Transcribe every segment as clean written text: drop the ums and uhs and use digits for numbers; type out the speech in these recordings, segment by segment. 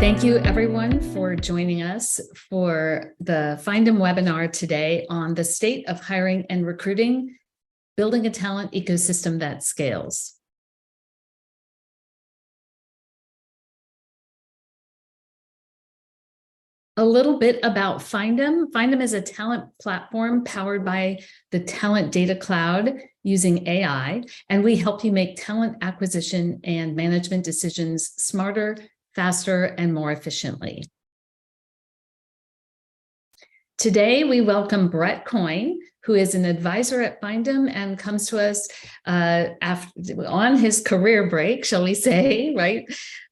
Thank you, everyone, for joining us for the Findem webinar today on the state of hiring and recruiting, building a talent ecosystem that scales. A little bit about Findem. Findem is a talent platform powered by the Talent Data Cloud using AI, and we help you make talent acquisition and management decisions smarter, faster, and more efficiently. Today, we welcome Brett Coyne, who is an advisor at Findem and comes to us on his career break, shall we say, right?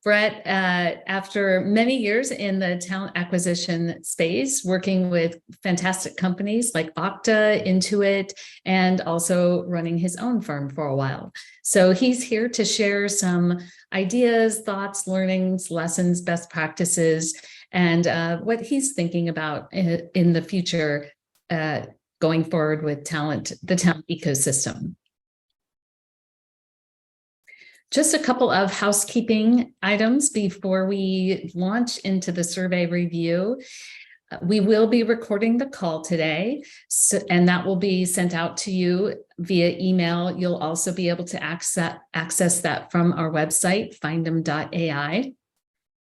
Brett, after many years in the talent acquisition space, working with fantastic companies like Okta, Intuit, and also running his own firm for a while. So he's here to share some ideas, thoughts, learnings, lessons, best practices, and what he's thinking about in the future going forward with the talent ecosystem. Just a couple of housekeeping items before we launch into the survey review. We will be recording the call today, and that will be sent out to you via email. You'll also be able to access that from our website, findem.ai.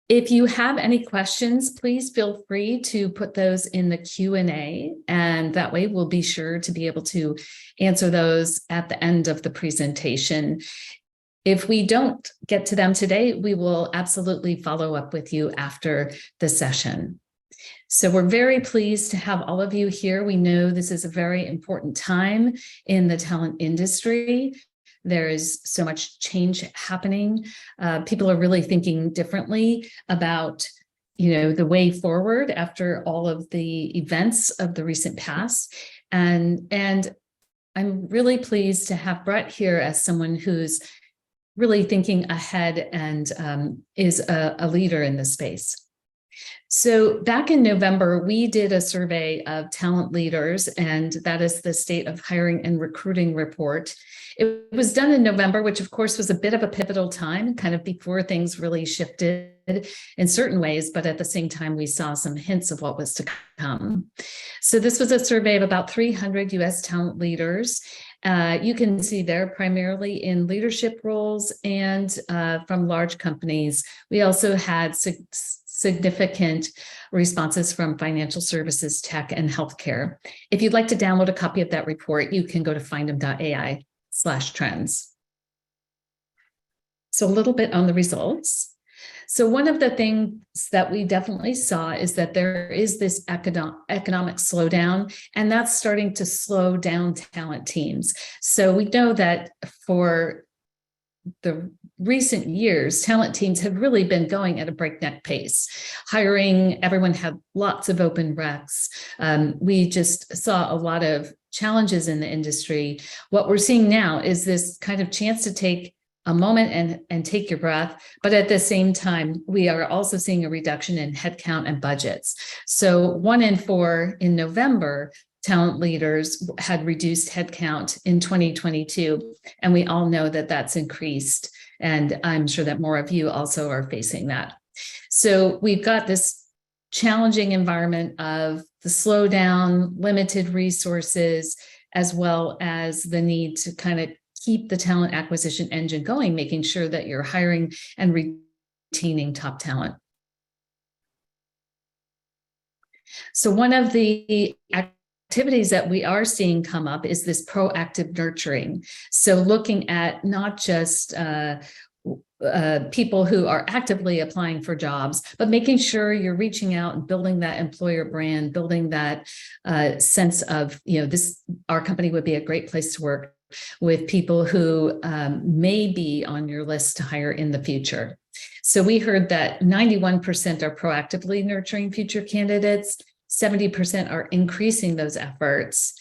If you have any questions, please feel free to put those in the Q&A, and that way we'll be sure to be able to answer those at the end of the presentation. If we don't get to them today, we will absolutely follow up with you after the session. So we're very pleased to have all of you here. We know this is a very important time in the talent industry. There is so much change happening. People are really thinking differently about, the way forward after all of the events of the recent past. And I'm really pleased to have Brett here as someone who's really thinking ahead and is a leader in the space. So back in November, we did a survey of talent leaders, and that is the State of Hiring and Recruiting Report. It was done in November, which of course was a bit of a pivotal time, kind of before things really shifted in certain ways, but at the same time, we saw some hints of what was to come. So this was a survey of about 300 US talent leaders. You can see they're primarily in leadership roles and from large companies. We also had significant responses from financial services, tech, and healthcare. If you'd like to download a copy of that report, you can go to findem.ai/trends. So a little bit on the results. So one of the things that we definitely saw is that there is this economic slowdown, and that's starting to slow down talent teams. So we know that for the recent years, talent teams have really been going at a breakneck pace. Hiring, everyone had lots of open recs. We just saw a lot of challenges in the industry. What we're seeing now is this kind of chance to take a moment and take your breath. But at the same time, we are also seeing a reduction in headcount and budgets. So 1 in 4 in November, talent leaders had reduced headcount in 2022. And we all know that that's increased. And I'm sure that more of you also are facing that. So we've got this challenging environment of the slowdown, limited resources, as well as the need to kind of keep the talent acquisition engine going, making sure that you're hiring and retaining top talent. So one of the activities that we are seeing come up is this proactive nurturing. So looking at not just people who are actively applying for jobs, but making sure you're reaching out and building that employer brand, building that sense of, our company would be a great place to work with people who may be on your list to hire in the future. So we heard that 91% are proactively nurturing future candidates, 70% are increasing those efforts,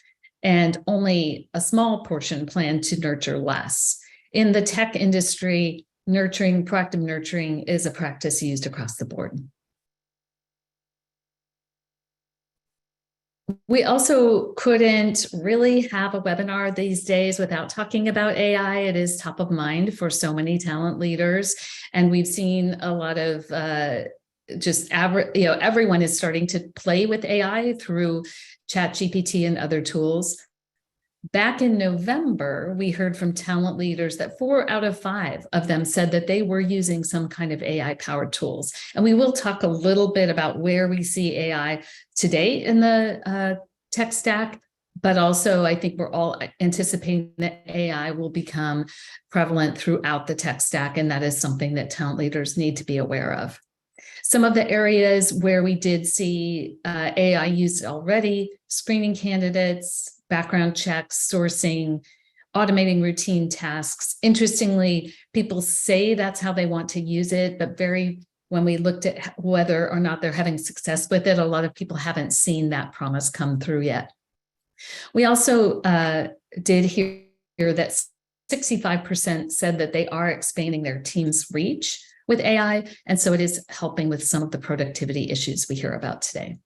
and only a small portion plan to nurture less. In the tech industry, proactive nurturing is a practice used across the board. We also couldn't really have a webinar these days without talking about AI. It is top of mind for so many talent leaders, and we've seen a lot of everyone is starting to play with AI through ChatGPT and other tools. Back in November, we heard from talent leaders that 4 out of 5 of them said that they were using some kind of AI-powered tools. And we will talk a little bit about where we see AI today in the tech stack, but also I think we're all anticipating that AI will become prevalent throughout the tech stack, and that is something that talent leaders need to be aware of. Some of the areas where we did see AI used already: screening candidates, background checks, sourcing, automating routine tasks. Interestingly, people say that's how they want to use it, but when we looked at whether or not they're having success with it, a lot of people haven't seen that promise come through yet. We also did hear that 65% said that they are expanding their team's reach with AI, and so it is helping with some of the productivity issues we hear about today.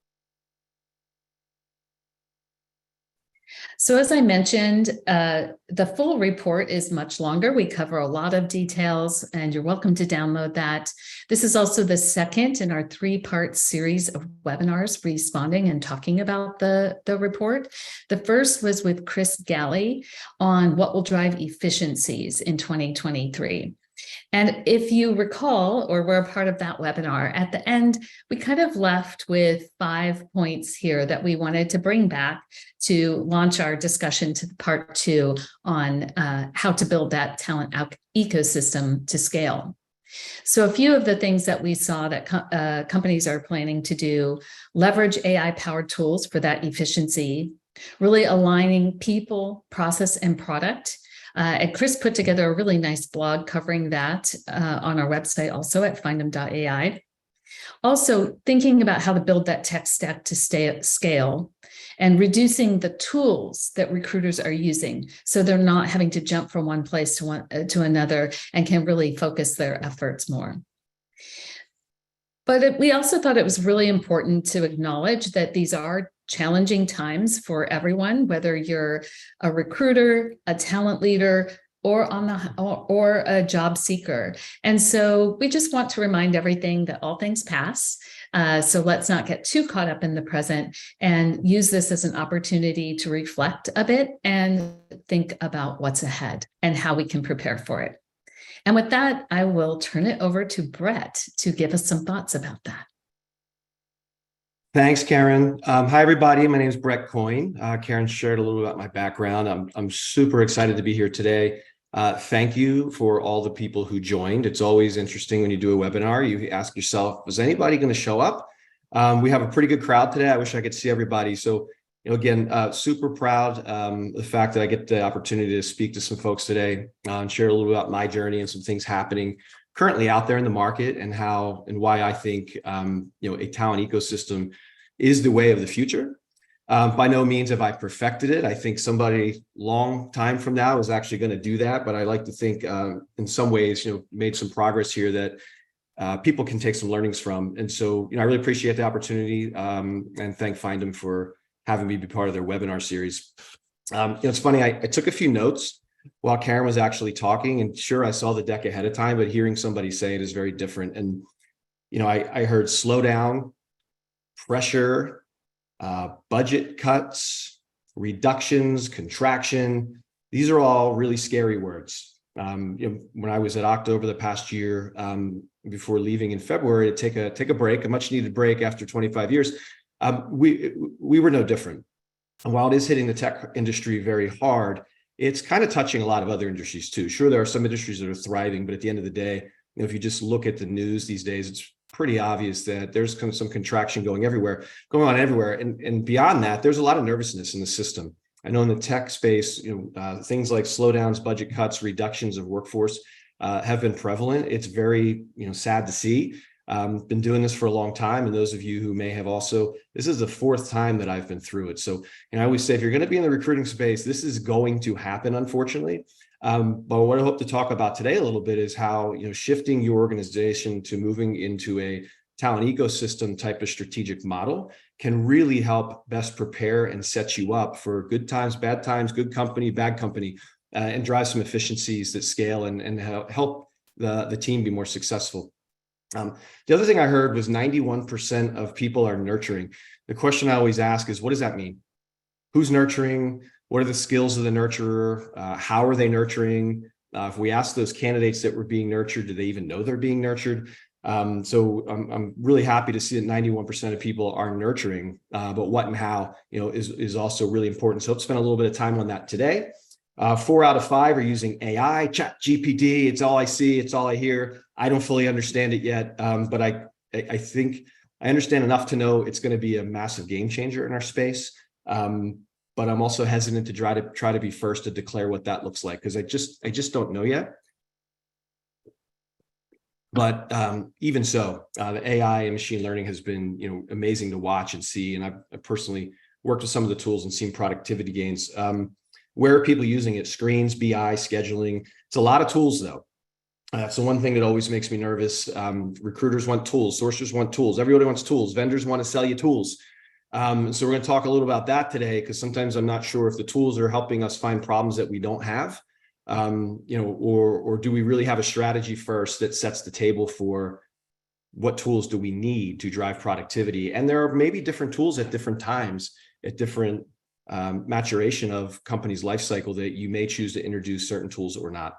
So as I mentioned, the full report is much longer. We cover a lot of details, and you're welcome to download that. This is also the second in our 3-part series of webinars responding and talking about the report. The first was with Chris Galley on what will drive efficiencies in 2023. And if you recall, or were a part of that webinar, at the end, we kind of left with 5 points here that we wanted to bring back to launch our discussion to part 2 on how to build that talent ecosystem to scale. So a few of the things that we saw that companies are planning to do: leverage AI-powered tools for that efficiency, really aligning people, process, and product. And Chris put together a really nice blog covering that on our website, also at findem.ai. Also, thinking about how to build that tech stack to stay at scale, and reducing the tools that recruiters are using so they're not having to jump from one place to another and can really focus their efforts more. But we also thought it was really important to acknowledge that these are challenging times for everyone, whether you're a recruiter, a talent leader, or a job seeker. And so we just want to remind everything that all things pass. So let's not get too caught up in the present, and use this as an opportunity to reflect a bit and think about what's ahead and how we can prepare for it. And with that, I will turn it over to Brett to give us some thoughts about that. Thanks, Karen. Hi, everybody. My name is Brett Coyne. Karen shared a little about my background. I'm super excited to be here today. Thank you for all the people who joined. It's always interesting when you do a webinar. You ask yourself, is anybody going to show up? We have a pretty good crowd today. I wish I could see everybody. So, again, super proud the fact that I get the opportunity to speak to some folks today and share a little bit about my journey and some things happening currently out there in the market, and how and why I think a talent ecosystem is the way of the future. By no means have I perfected it. I think somebody long time from now is actually going to do that, but I like to think in some ways, made some progress here that people can take some learnings from. And so, I really appreciate the opportunity and thank Findem for having me be part of their webinar series. It's funny, I took a few notes while Karen was actually talking, and sure, I saw the deck ahead of time, but hearing somebody say it is very different. And, I heard slow down, pressure, budget cuts, reductions, contraction. These are all really scary words. When I was at Okta over the past year, before leaving in February to take a break, a much needed break after 25 years, we were no different. And while it is hitting the tech industry very hard, it's kind of touching a lot of other industries too. Sure, there are some industries that are thriving, but at the end of the day, if you just look at the news these days, it's pretty obvious that there's kind of some contraction going on everywhere. And beyond that, there's a lot of nervousness in the system. I know in the tech space, things like slowdowns, budget cuts, reductions of workforce have been prevalent. It's very, sad to see. Been doing this for a long time. And those of you who may have also, this is the 4th time that I've been through it. So, I always say, if you're going to be in the recruiting space, this is going to happen, unfortunately. But what I hope to talk about today a little bit is how, shifting your organization to moving into a talent ecosystem type of strategic model can really help best prepare and set you up for good times, good company, bad company, and drive some efficiencies that scale and help the team be more successful. The other thing I heard was 91% of people are nurturing. The question I always ask is, what does that mean? Who's nurturing? What are the skills of the nurturer? How are they nurturing? If we ask those candidates that were being nurtured, do they even know they're being nurtured? So I'm really happy to see that 91% of people are nurturing, but what and how, is also really important. So I'll spend a little bit of time on that today. 4 out of 5 are using AI, ChatGPT. It's all I see. It's all I hear. I don't fully understand it yet, but I think I understand enough to know it's going to be a massive game changer in our space. But I'm also hesitant to try to be first to declare what that looks like, because I just don't know yet. But even so, the AI and machine learning has been amazing to watch and see. And I've personally worked with some of the tools and seen productivity gains. Where are people using it? Screens, BI, scheduling. It's a lot of tools, though. So one thing that always makes me nervous, recruiters want tools, sourcers want tools, everybody wants tools, vendors want to sell you tools. So we're going to talk a little about that today, because sometimes I'm not sure if the tools are helping us find problems that we don't have, or do we really have a strategy first that sets the table for what tools do we need to drive productivity? And there are maybe different tools at different times, at different maturation of company's life cycle, that you may choose to introduce certain tools or not.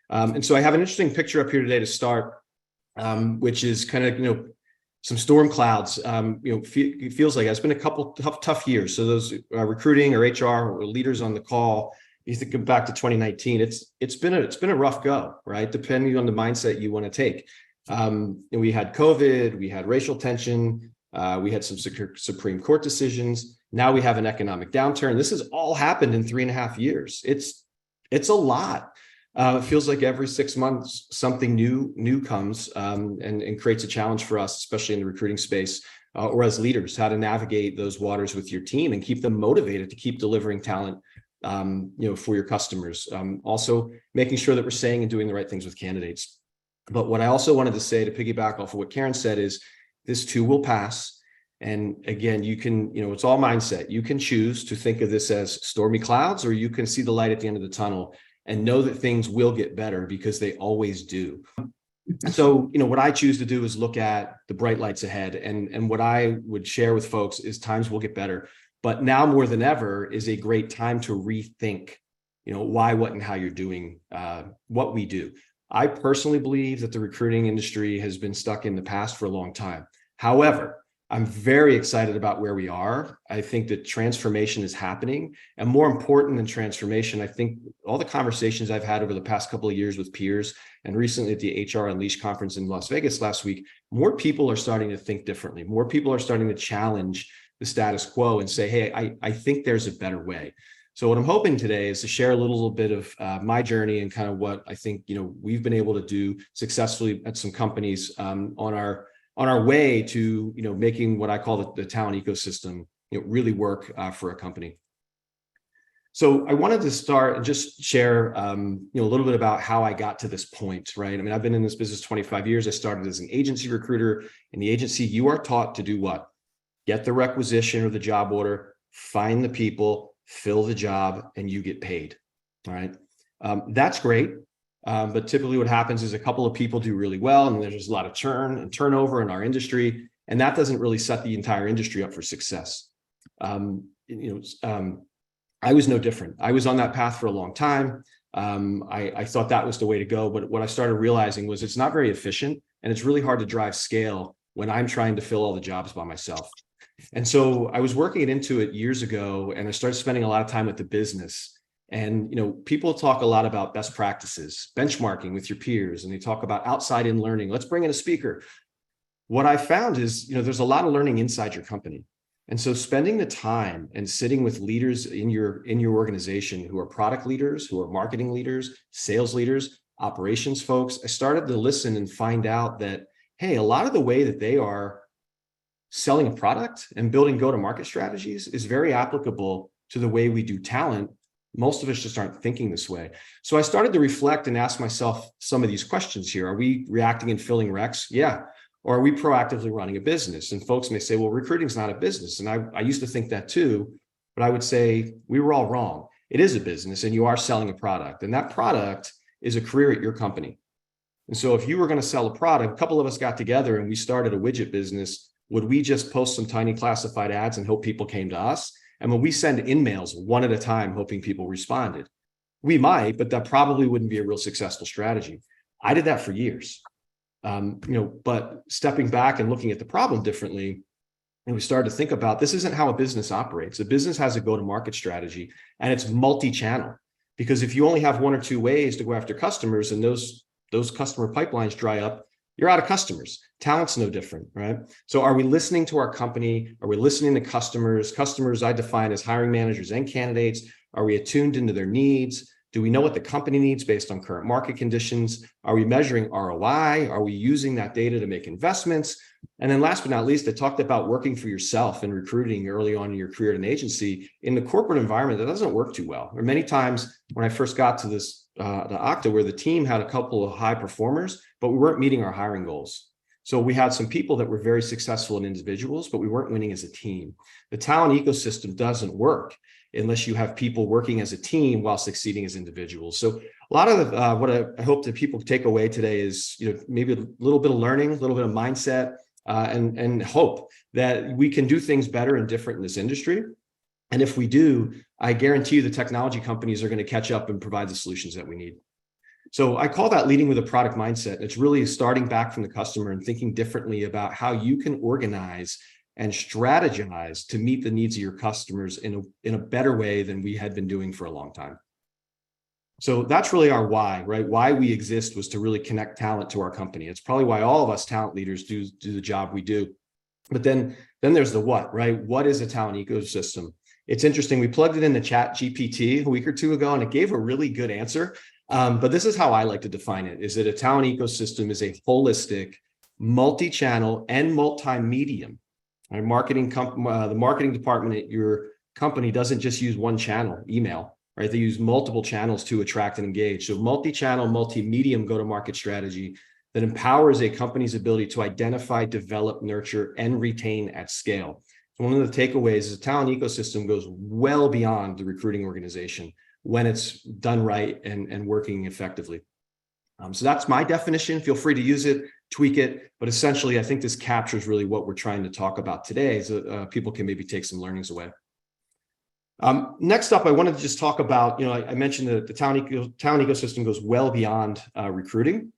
And so I have an interesting picture up here today to start, which is kind of, some storm clouds. It feels like it's been a couple tough years. So those recruiting or HR or leaders on the call, you think back to 2019, it's been a rough go, right? Depending on the mindset you want to take. And we had COVID, we had racial tension, we had some Supreme Court decisions. Now we have an economic downturn. This has all happened in 3.5 years. It's a lot. It feels like every 6 months something new comes and creates a challenge for us, especially in the recruiting space, or as leaders, how to navigate those waters with your team and keep them motivated to keep delivering talent, for your customers. Also making sure that we're saying and doing the right things with candidates. But what I also wanted to say, to piggyback off of what Karen said, is this too will pass. And again, you can, it's all mindset. You can choose to think of this as stormy clouds, or you can see the light at the end of the tunnel and know that things will get better, because they always do. So, what I choose to do is look at the bright lights ahead. And what I would share with folks is times will get better. But now more than ever is a great time to rethink, why, what, and how you're doing what we do. I personally believe that the recruiting industry has been stuck in the past for a long time. However, I'm very excited about where we are. I think that transformation is happening. And more important than transformation, I think all the conversations I've had over the past couple of years with peers, and recently at the HR Unleashed conference in Las Vegas last week, more people are starting to think differently. More people are starting to challenge the status quo and say, hey, I think there's a better way. So what I'm hoping today is to share a little bit of my journey and kind of what I think, we've been able to do successfully at some companies on our way to, making what I call the talent ecosystem, really work for a company. So I wanted to start and just share, a little bit about how I got to this point, right? I mean, I've been in this business 25 years. I started as an agency recruiter. In the agency, you are taught to do what? Get the requisition or the job order, find the people, fill the job, and you get paid. All right. That's great. But typically what happens is a couple of people do really well, and there's a lot of churn and turnover in our industry. And that doesn't really set the entire industry up for success. I was no different. I was on that path for a long time. I thought that was the way to go. But what I started realizing was it's not very efficient, and it's really hard to drive scale when I'm trying to fill all the jobs by myself. And so I was working it into it years ago, and I started spending a lot of time with the business. And, people talk a lot about best practices, benchmarking with your peers, and they talk about outside-in learning. Let's bring in a speaker. What I found is, there's a lot of learning inside your company. And so spending the time and sitting with leaders in your organization who are product leaders, who are marketing leaders, sales leaders, operations folks, I started to listen and find out that, hey, a lot of the way that they are selling a product and building go-to-market strategies is very applicable to the way we do talent. Most of us just aren't thinking this way. So I started to reflect and ask myself some of these questions here. Are we reacting and filling recs? Yeah. Or are we proactively running a business? And folks may say, well, recruiting is not a business. And I used to think that too, but I would say we were all wrong. It is a business, and you are selling a product, and that product is a career at your company. And so if you were going to sell a product, a couple of us got together and we started a widget business, would we just post some tiny classified ads and hope people came to us? And when we send in-mails one at a time, hoping people responded? We might, but that probably wouldn't be a real successful strategy. I did that for years. But stepping back and looking at the problem differently, and we started to think about, this isn't how a business operates. A business has a go-to-market strategy, and it's multi-channel. Because if you only have one or two ways to go after customers and those customer pipelines dry up, you're out of customers. Talent's no different, right? So are we listening to our company? Are we listening to customers? Customers I define as hiring managers and candidates. Are we attuned into their needs? Do we know what the company needs based on current market conditions? Are we measuring ROI? Are we using that data to make investments? And then last but not least, I talked about working for yourself and recruiting early on in your career at an agency. In the corporate environment, that doesn't work too well. Or many times when I first got to this, the Okta, where the team had a couple of high performers, but we weren't meeting our hiring goals. So we had some people that were very successful in individuals, but we weren't winning as a team. The talent ecosystem doesn't work unless you have people working as a team while succeeding as individuals. So a lot of what I hope that people take away today is, maybe a little bit of learning, a little bit of mindset, and hope that we can do things better and different in this industry. And if we do, I guarantee you the technology companies are going to catch up and provide the solutions that we need. So I call that leading with a product mindset. It's really starting back from the customer and thinking differently about how you can organize and strategize to meet the needs of your customers in a better way than we had been doing for a long time. So that's really our why, right? Why we exist was to really connect talent to our company. It's probably why all of us talent leaders do the job we do. But then there's the what, right? What is a talent ecosystem? It's interesting. We plugged it into ChatGPT a week or two ago, and it gave a really good answer. But this is how I like to define it, is that a talent ecosystem is a holistic, multi-channel and multi-medium. The marketing department at your company doesn't just use one channel, email, right? They use multiple channels to attract and engage. So multi-channel, multi-medium go-to-market strategy that empowers a company's ability to identify, develop, nurture, and retain at scale. So one of the takeaways is the talent ecosystem goes well beyond the recruiting organization when it's done right and working effectively. So that's my definition. Feel free to use it, tweak it, but essentially I think this captures really what we're trying to talk about today, so people can maybe take some learnings away. Next up, I wanted to just talk about, I mentioned that the talent ecosystem goes well beyond recruiting.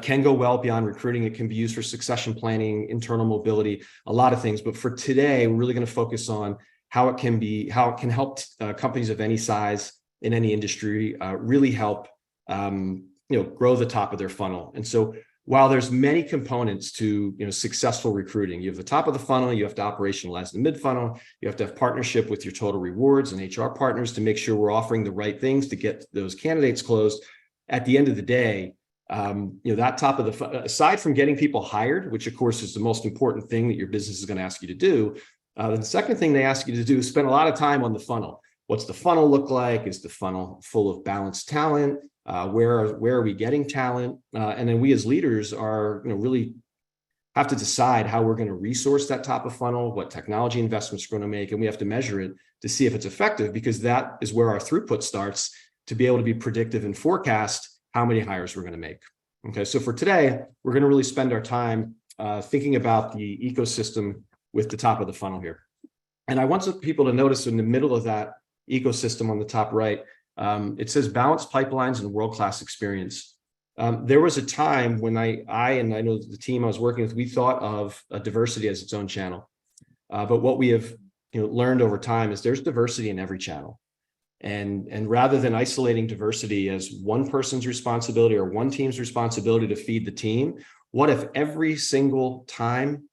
Can go well beyond recruiting. It can be used for succession planning, internal mobility, a lot of things. But for today, we're really going to focus on how it can help companies of any size in any industry really help grow the top of their funnel. And so while there's many components to successful recruiting, you have the top of the funnel, you have to operationalize the mid funnel, you have to have partnership with your total rewards and HR partners to make sure we're offering the right things to get those candidates closed. At the end of the day, that top of the aside from getting people hired, which of course is the most important thing that your business is going to ask you to do, the second thing they ask you to do is spend a lot of time on the funnel. What's the funnel look like? Is the funnel full of balanced talent? Where are we getting talent? And then we as leaders are really have to decide how we're going to resource that top of funnel, what technology investments we're going to make, and we have to measure it to see if it's effective, because that is where our throughput starts to be able to be predictive and forecast how many hires we're going to make. Okay, so for today, we're going to really spend our time thinking about the ecosystem with the top of the funnel here. And I want people to notice in the middle of that ecosystem on the top right, it says balanced pipelines and world-class experience. There was a time when I know the team I was working with, we thought of diversity as its own channel. But what we have learned over time is there's diversity in every channel. And rather than isolating diversity as one person's responsibility or one team's responsibility to feed the team, what if every single time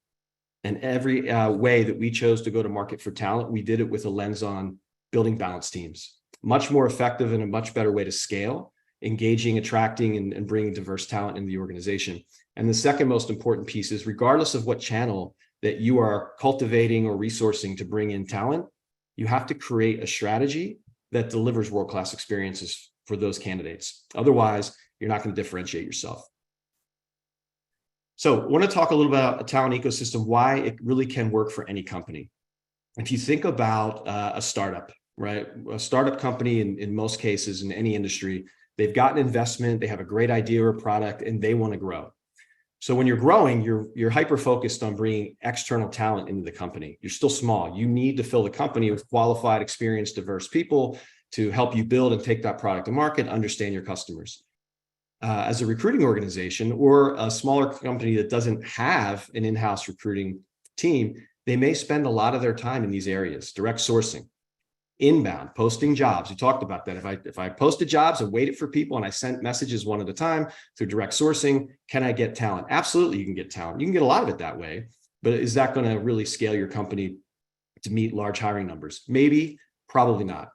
and every way that we chose to go to market for talent, we did it with a lens on building balanced teams? Much more effective and a much better way to scale, engaging, attracting, and bringing diverse talent into the organization. And the second most important piece is, regardless of what channel that you are cultivating or resourcing to bring in talent, you have to create a strategy that delivers world-class experiences for those candidates. Otherwise, you're not going to differentiate yourself. So I want to talk a little bit about a talent ecosystem, why it really can work for any company. If you think about a startup, right? A startup company in most cases in any industry, they've got an investment, they have a great idea or product, and they want to grow. So when you're growing, you're hyper focused on bringing external talent into the company. You're still small. You need to fill the company with qualified, experienced, diverse people to help you build and take that product to market, understand your customers. As a recruiting organization or a smaller company that doesn't have an in-house recruiting team, they may spend a lot of their time in these areas: direct sourcing, inbound, posting jobs. We talked about that. If I posted jobs and waited for people and I sent messages one at a time through direct sourcing, can I get talent? Absolutely, you can get talent. You can get a lot of it that way, but is that going to really scale your company to meet large hiring numbers? Maybe, probably not.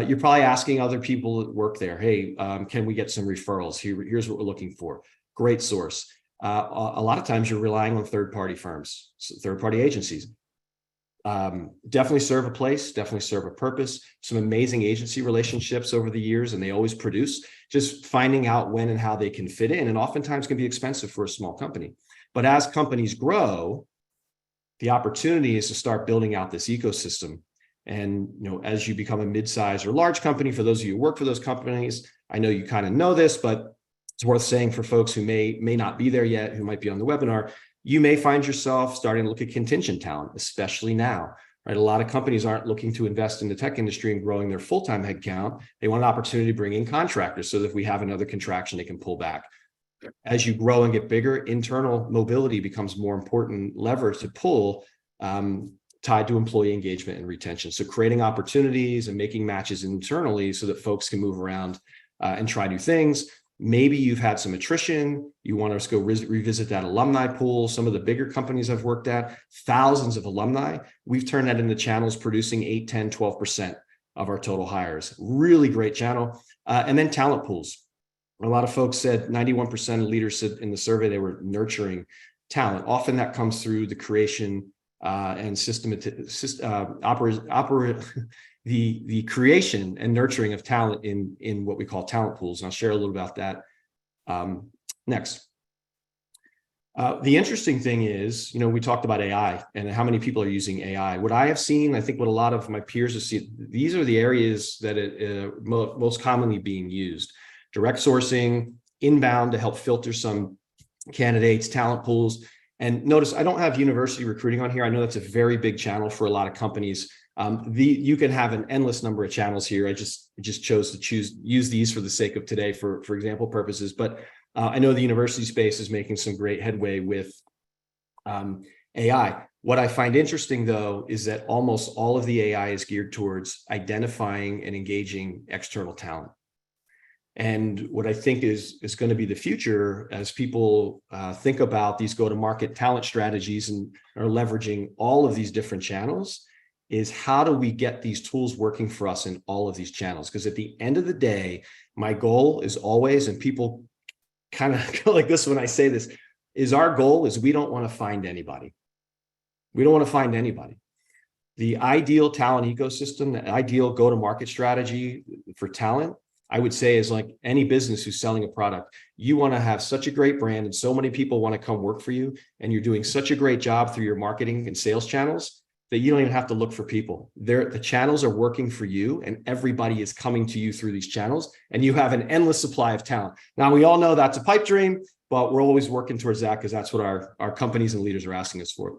You're probably asking other people that work there, hey, can we get some referrals? Here's what we're looking for. Great source. A lot of times you're relying on third-party firms, third-party agencies. Definitely serve a place, definitely serve a purpose. Some amazing agency relationships over the years, and they always produce. Just finding out when and how they can fit in, and oftentimes can be expensive for a small company. But as companies grow, the opportunity is to start building out this ecosystem. And as you become a mid-size or large company, for those of you who work for those companies, I know you kind of know this, but it's worth saying for folks who may not be there yet, who might be on the webinar, you may find yourself starting to look at contingent talent, especially now, right? A lot of companies aren't looking to invest in the tech industry and growing their full-time headcount. They want an opportunity to bring in contractors so that if we have another contraction, they can pull back. As you grow and get bigger, internal mobility becomes more important lever to pull, tied to employee engagement and retention. So creating opportunities and making matches internally so that folks can move around and try new things. Maybe you've had some attrition. You want to go revisit that alumni pool. Some of the bigger companies I've worked at, thousands of alumni. We've turned that into channels producing 8, 10, 12% of our total hires. Really great channel. And then talent pools. A lot of folks said 91% of leaders said in the survey they were nurturing talent. Often that comes through the creation and the creation and nurturing of talent in what we call talent pools. And I'll share a little about that next. The interesting thing is, we talked about AI and how many people are using AI. What I have seen, I think what a lot of my peers have seen, these are the areas that it most commonly being used. Direct sourcing, inbound to help filter some candidates, talent pools. And notice I don't have university recruiting on here. I know that's a very big channel for a lot of companies. You can have an endless number of channels here. I just chose to use these for the sake of today for example purposes. But I know the university space is making some great headway with AI. What I find interesting, though, is that almost all of the AI is geared towards identifying and engaging external talent. And what I think is going to be the future as people think about these go-to-market talent strategies and are leveraging all of these different channels is how do we get these tools working for us in all of these channels? Because at the end of the day, my goal is always, and people kind of go like this when I say this, is our goal is we don't want to find anybody. We don't want to find anybody. The ideal talent ecosystem, the ideal go-to-market strategy for talent, I would say, is like any business who's selling a product. You want to have such a great brand and so many people want to come work for you, and you're doing such a great job through your marketing and sales channels that you don't even have to look for people. The channels are working for you, and everybody is coming to you through these channels, and you have an endless supply of talent. Now, we all know that's a pipe dream, but we're always working towards that because that's what our companies and leaders are asking us for.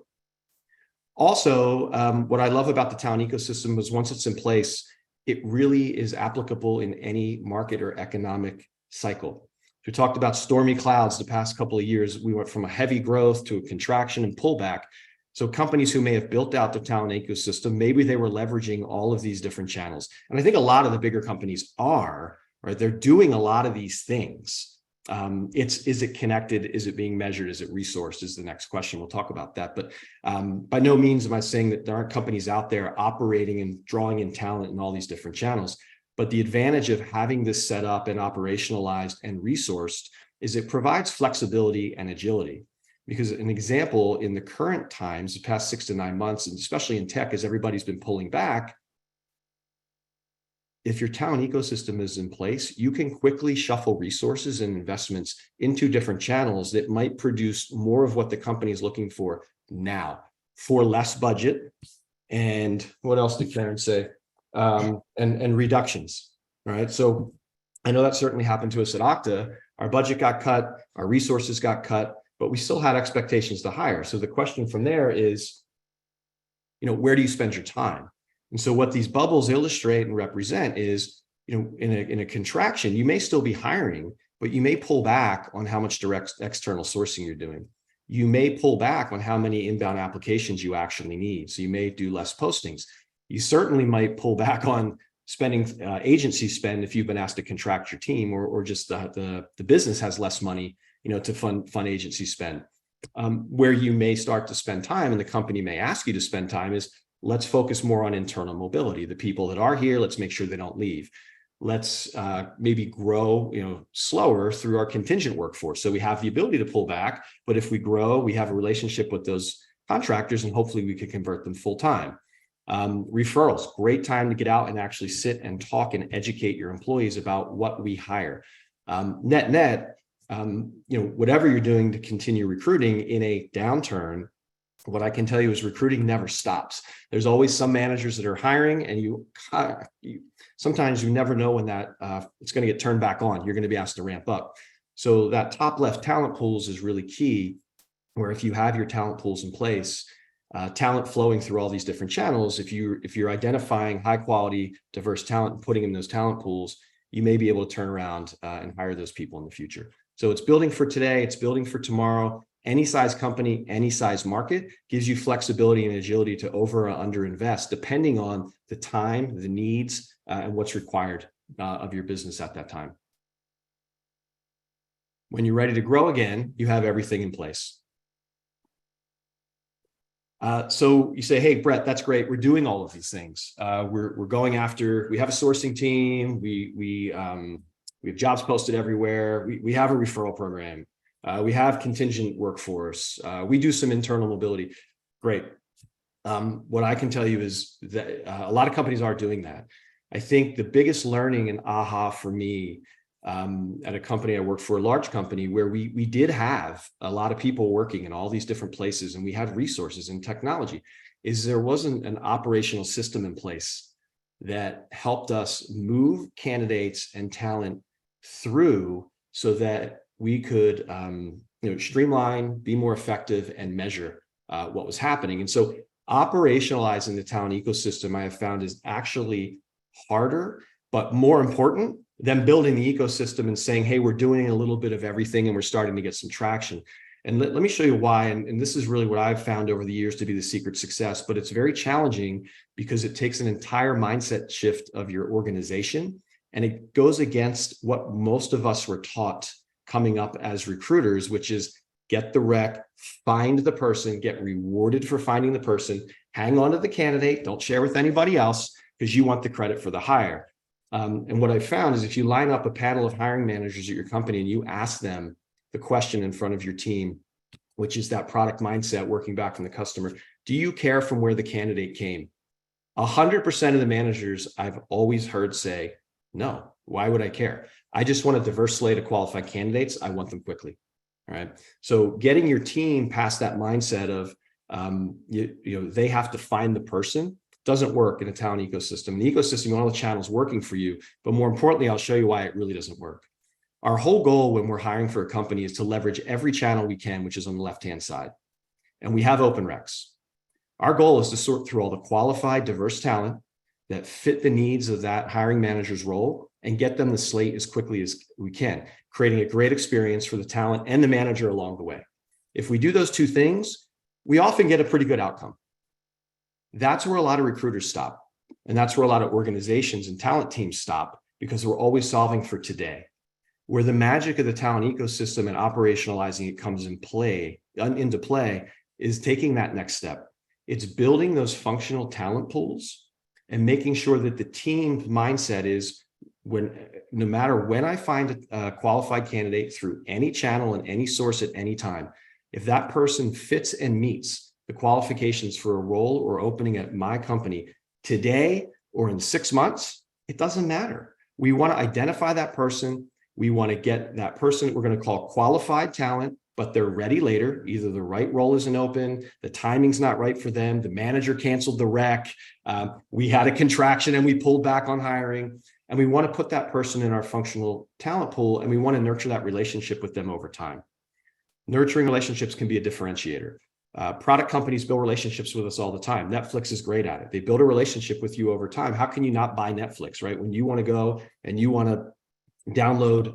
Also, what I love about the talent ecosystem is once it's in place, it really is applicable in any market or economic cycle. We talked about stormy clouds the past couple of years. We went from a heavy growth to a contraction and pullback. So companies who may have built out their talent ecosystem, maybe they were leveraging all of these different channels. And I think a lot of the bigger companies are, right? They're doing a lot of these things. Is it connected? Is it being measured? Is it resourced? Is the next question. We'll talk about that. But by no means am I saying that there aren't companies out there operating and drawing in talent in all these different channels. But the advantage of having this set up and operationalized and resourced is it provides flexibility and agility. Because an example in the current times, the past 6 to 9 months, and especially in tech, as everybody's been pulling back, if your talent ecosystem is in place, you can quickly shuffle resources and investments into different channels that might produce more of what the company is looking for now for less budget. And what else did Karen say? And reductions, right? So I know that certainly happened to us at Okta. Our budget got cut, our resources got cut, but we still had expectations to hire. So the question from there is, where do you spend your time? And so what these bubbles illustrate and represent is, in a contraction, you may still be hiring, but you may pull back on how much direct external sourcing you're doing. You may pull back on how many inbound applications you actually need. So you may do less postings. You certainly might pull back on spending agency spend if you've been asked to contract your team, or just the business has less money, to fund agency spend. Where you may start to spend time, and the company may ask you to spend time, is let's focus more on internal mobility. The people that are here, let's make sure they don't leave. Let's maybe grow, slower through our contingent workforce. So we have the ability to pull back, but if we grow, we have a relationship with those contractors, and hopefully we could convert them full time. Referrals, great time to get out and actually sit and talk and educate your employees about what we hire. Net, whatever you're doing to continue recruiting in a downturn, what I can tell you is recruiting never stops. There's always some managers that are hiring, and sometimes you never know when that it's going to get turned back on. You're going to be asked to ramp up. So that top left talent pools is really key, where if you have your talent pools in place, talent flowing through all these different channels, if you're identifying high quality, diverse talent and putting in those talent pools, you may be able to turn around and hire those people in the future. So it's building for today, it's building for tomorrow. Any size company, any size market gives you flexibility and agility to over or under invest, depending on the time, the needs, and what's required of your business at that time. When you're ready to grow again, you have everything in place. So you say, hey, Brett, that's great. We're doing all of these things. We're going after, we have a sourcing team. We have jobs posted everywhere. We have a referral program. We have contingent workforce. We do some internal mobility. Great. What I can tell you is that a lot of companies are doing that. I think the biggest learning and aha for me at a company I worked for, a large company, where we did have a lot of people working in all these different places, and we had resources and technology, is there wasn't an operational system in place that helped us move candidates and talent through so that we could streamline, be more effective, and measure what was happening. And so operationalizing the talent ecosystem, I have found, is actually harder, but more important than building the ecosystem and saying, hey, we're doing a little bit of everything and we're starting to get some traction. And let me show you why. And this is really what I've found over the years to be the secret success, but it's very challenging because it takes an entire mindset shift of your organization. And it goes against what most of us were taught coming up as recruiters, which is get the rec, find the person, get rewarded for finding the person, hang on to the candidate, don't share with anybody else because you want the credit for the hire. And what I found is if you line up a panel of hiring managers at your company and you ask them the question in front of your team, which is that product mindset working back from the customer, do you care from where the candidate came? 100% of the managers I've always heard say, no, why would I care? I just want a diverse slate of qualified candidates. I want them quickly. All right. So getting your team past that mindset of, they have to find the person doesn't work in a talent ecosystem. In the ecosystem, you want all the channels working for you, but more importantly, I'll show you why it really doesn't work. Our whole goal when we're hiring for a company is to leverage every channel we can, which is on the left-hand side. And we have open recs. Our goal is to sort through all the qualified, diverse talent that fit the needs of that hiring manager's role and get them the slate as quickly as we can, creating a great experience for the talent and the manager along the way. If we do those two things, we often get a pretty good outcome. That's where a lot of recruiters stop. And that's where a lot of organizations and talent teams stop, because we're always solving for today. Where the magic of the talent ecosystem and operationalizing it comes into play is taking that next step. It's building those functional talent pools and making sure that the team mindset is, no matter when I find a qualified candidate through any channel and any source at any time, if that person fits and meets the qualifications for a role or opening at my company today or in 6 months, it doesn't matter. We want to identify that person. We want to get that person we're going to call qualified talent, but they're ready later. Either the right role isn't open, the timing's not right for them, the manager canceled the rec, we had a contraction and we pulled back on hiring. And we want to put that person in our functional talent pool, and we want to nurture that relationship with them over time. Nurturing relationships can be a differentiator. Product companies build relationships with us all the time. Netflix is great at it. They build a relationship with you over time. How can you not buy Netflix, right? When you want to go and you want to download,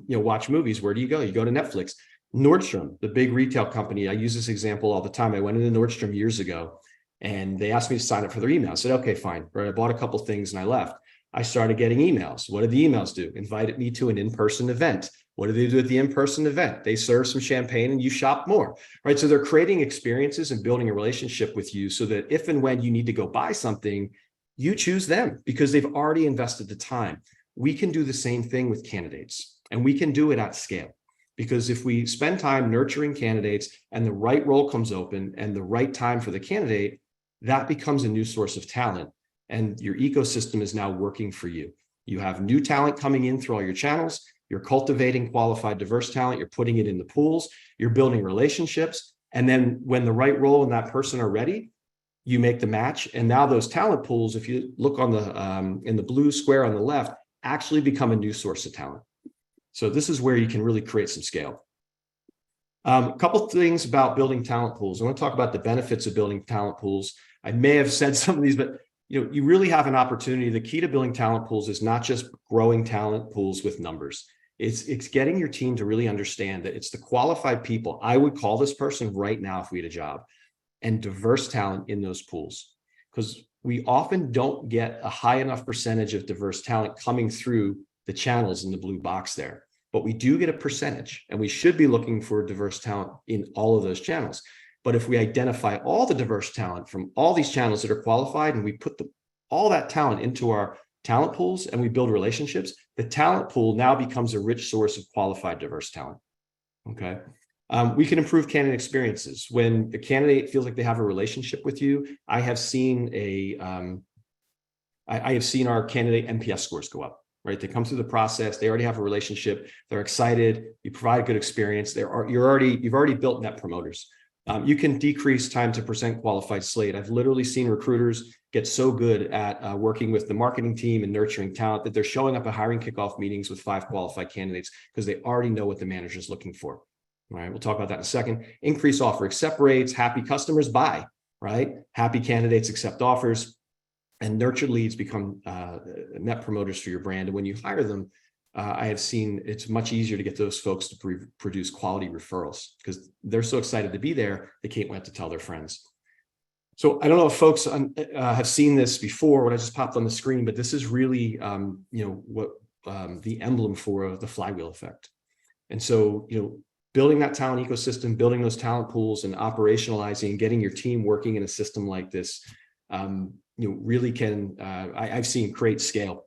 watch movies, where do you go? You go to Netflix. Nordstrom, the big retail company, I use this example all the time. I went into Nordstrom years ago and they asked me to sign up for their email. I said, okay, fine. Right, I bought a couple of things and I left. I started getting emails. What did the emails do? Invited me to an in-person event. What do they do at the in-person event? They serve some champagne and you shop more, right? So they're creating experiences and building a relationship with you so that if and when you need to go buy something, you choose them because they've already invested the time. We can do the same thing with candidates, and we can do it at scale. Because if we spend time nurturing candidates and the right role comes open and the right time for the candidate, that becomes a new source of talent. And your ecosystem is now working for you. You have new talent coming in through all your channels. You're cultivating qualified, diverse talent. You're putting it in the pools. You're building relationships. And then when the right role and that person are ready, you make the match. And now those talent pools, if you look on the in the blue square on the left, actually become a new source of talent. So this is where you can really create some scale. A couple of things about building talent pools. I want to talk about the benefits of building talent pools. I may have said some of these, but you really have an opportunity. The key to building talent pools is not just growing talent pools with numbers. It's getting your team to really understand that it's the qualified people. I would call this person right now if we had a job, and diverse talent in those pools, because we often don't get a high enough percentage of diverse talent coming through the channels in the blue box there. But we do get a percentage, and we should be looking for diverse talent in all of those channels. But if we identify all the diverse talent from all these channels that are qualified, and we put all that talent into our talent pools and we build relationships, the talent pool now becomes a rich source of qualified, diverse talent. Okay. We can improve candidate experiences. When a candidate feels like they have a relationship with you, I have seen our candidate NPS scores go up. Right, they come through the process. They already have a relationship. They're excited. You provide a good experience. You've already built net promoters. You can decrease time to present qualified slate. I've literally seen recruiters get so good at working with the marketing team and nurturing talent that they're showing up at hiring kickoff meetings with 5 qualified candidates because they already know what the manager is looking for. All right, we'll talk about that in a second. Increase offer accept rates. Happy customers buy. Right, happy candidates accept offers. And nurtured leads become net promoters for your brand. And when you hire them, I have seen it's much easier to get those folks to produce quality referrals because they're so excited to be there, they can't wait to tell their friends. So I don't know if folks have seen this before, what I just popped on the screen, but this is really, what the emblem for the flywheel effect. And so, building that talent ecosystem, building those talent pools and operationalizing and getting your team working in a system like this, really can, I've seen create scale.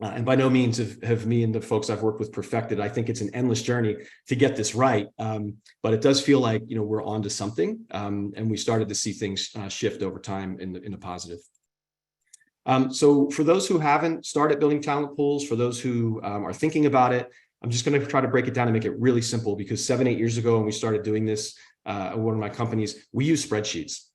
And by no means have me and the folks I've worked with perfected. I think it's an endless journey to get this right. But it does feel like, we're onto something. And we started to see things shift over time in a positive. So for those who haven't started building talent pools, for those who are thinking about it, I'm just going to try to break it down and make it really simple, because 7-8 years ago, when we started doing this at one of my companies, we use spreadsheets.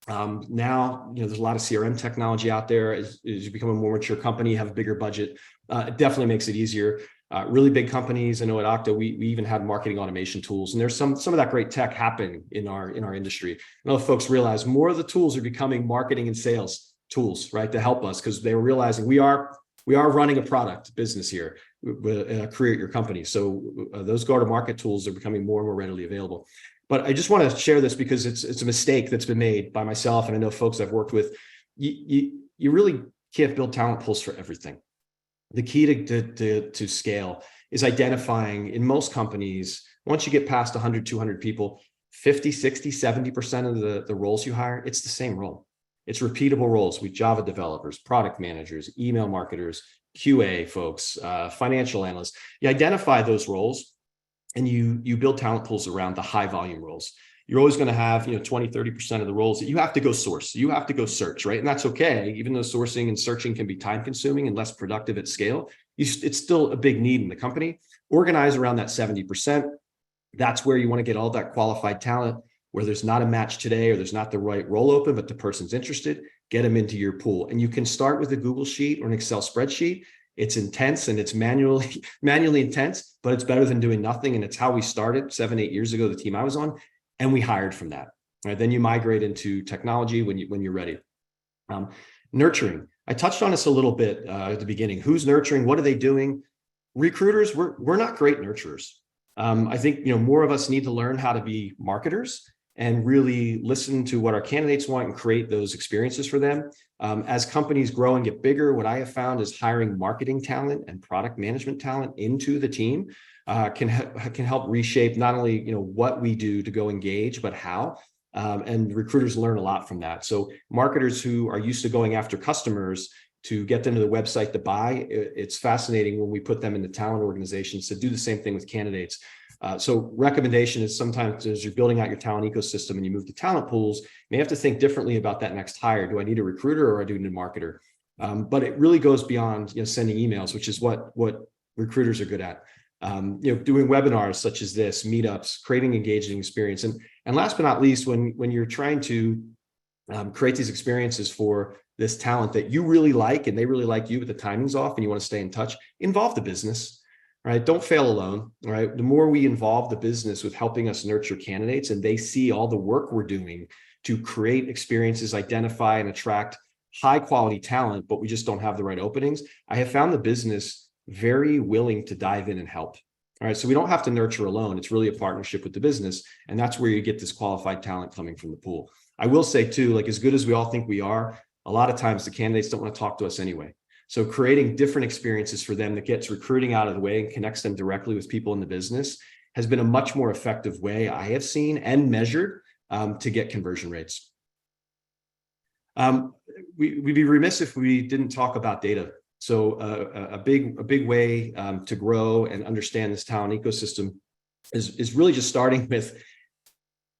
Now, there's a lot of CRM technology out there. As you become a more mature company, have a bigger budget, it definitely makes it easier. Really big companies, I know at Okta, we even had marketing automation tools, and there's some of that great tech happening in our industry. I know folks realize more of the tools are becoming marketing and sales tools, right, to help us, because they're realizing we are running a product business here, a career at your company. So those go-to-market tools are becoming more and more readily available. But I just want to share this because it's a mistake that's been made by myself, and I know folks I've worked with. You really can't build talent pools for everything. The key to scale is identifying, in most companies, once you get past 100, 200 people, 50, 60, 70% of the roles you hire, it's the same role. It's repeatable roles with Java developers, product managers, email marketers, QA folks, financial analysts. You identify those roles, and you build talent pools around the high volume roles. You're always going to have 20, 30% of the roles that you have to go source. You have to go search, right? And that's okay. Even though sourcing and searching can be time consuming and less productive at scale, it's still a big need in the company. Organize around that 70%. That's where you want to get all that qualified talent, where there's not a match today or there's not the right role open, but the person's interested, get them into your pool. And you can start with a Google Sheet or an Excel spreadsheet. It's intense and it's manually intense, but it's better than doing nothing. And it's how we started 7-8 years ago, the team I was on, and we hired from that. Right? Then you migrate into technology when you're ready. Nurturing. I touched on this a little bit at the beginning. Who's nurturing? What are they doing? Recruiters, we're not great nurturers. I think more of us need to learn how to be marketers and really listen to what our candidates want and create those experiences for them. As companies grow and get bigger, what I have found is hiring marketing talent and product management talent into the team can help reshape not only what we do to go engage, but how. And recruiters learn a lot from that. So marketers who are used to going after customers to get them to the website to buy, it's fascinating when we put them in the talent organizations to do the same thing with candidates. So recommendation is sometimes as you're building out your talent ecosystem and you move to talent pools, you may have to think differently about that next hire. Do I need a recruiter or do I need a marketer? But it really goes beyond sending emails, which is what recruiters are good at. Doing webinars such as this, meetups, creating engaging experience. And last but not least, when you're trying to create these experiences for this talent that you really like and they really like you, but the timing's off and you want to stay in touch, involve the business. Right? Don't fail alone. Right? The more we involve the business with helping us nurture candidates and they see all the work we're doing to create experiences, identify and attract high quality talent, but we just don't have the right openings, I have found the business very willing to dive in and help. All right. So we don't have to nurture alone. It's really a partnership with the business. And that's where you get this qualified talent coming from the pool. I will say too, like as good as we all think we are, a lot of times the candidates don't want to talk to us anyway. So creating different experiences for them that gets recruiting out of the way and connects them directly with people in the business has been a much more effective way I have seen and measured to get conversion rates. We'd be remiss if we didn't talk about data. So a big way to grow and understand this talent ecosystem is really just starting with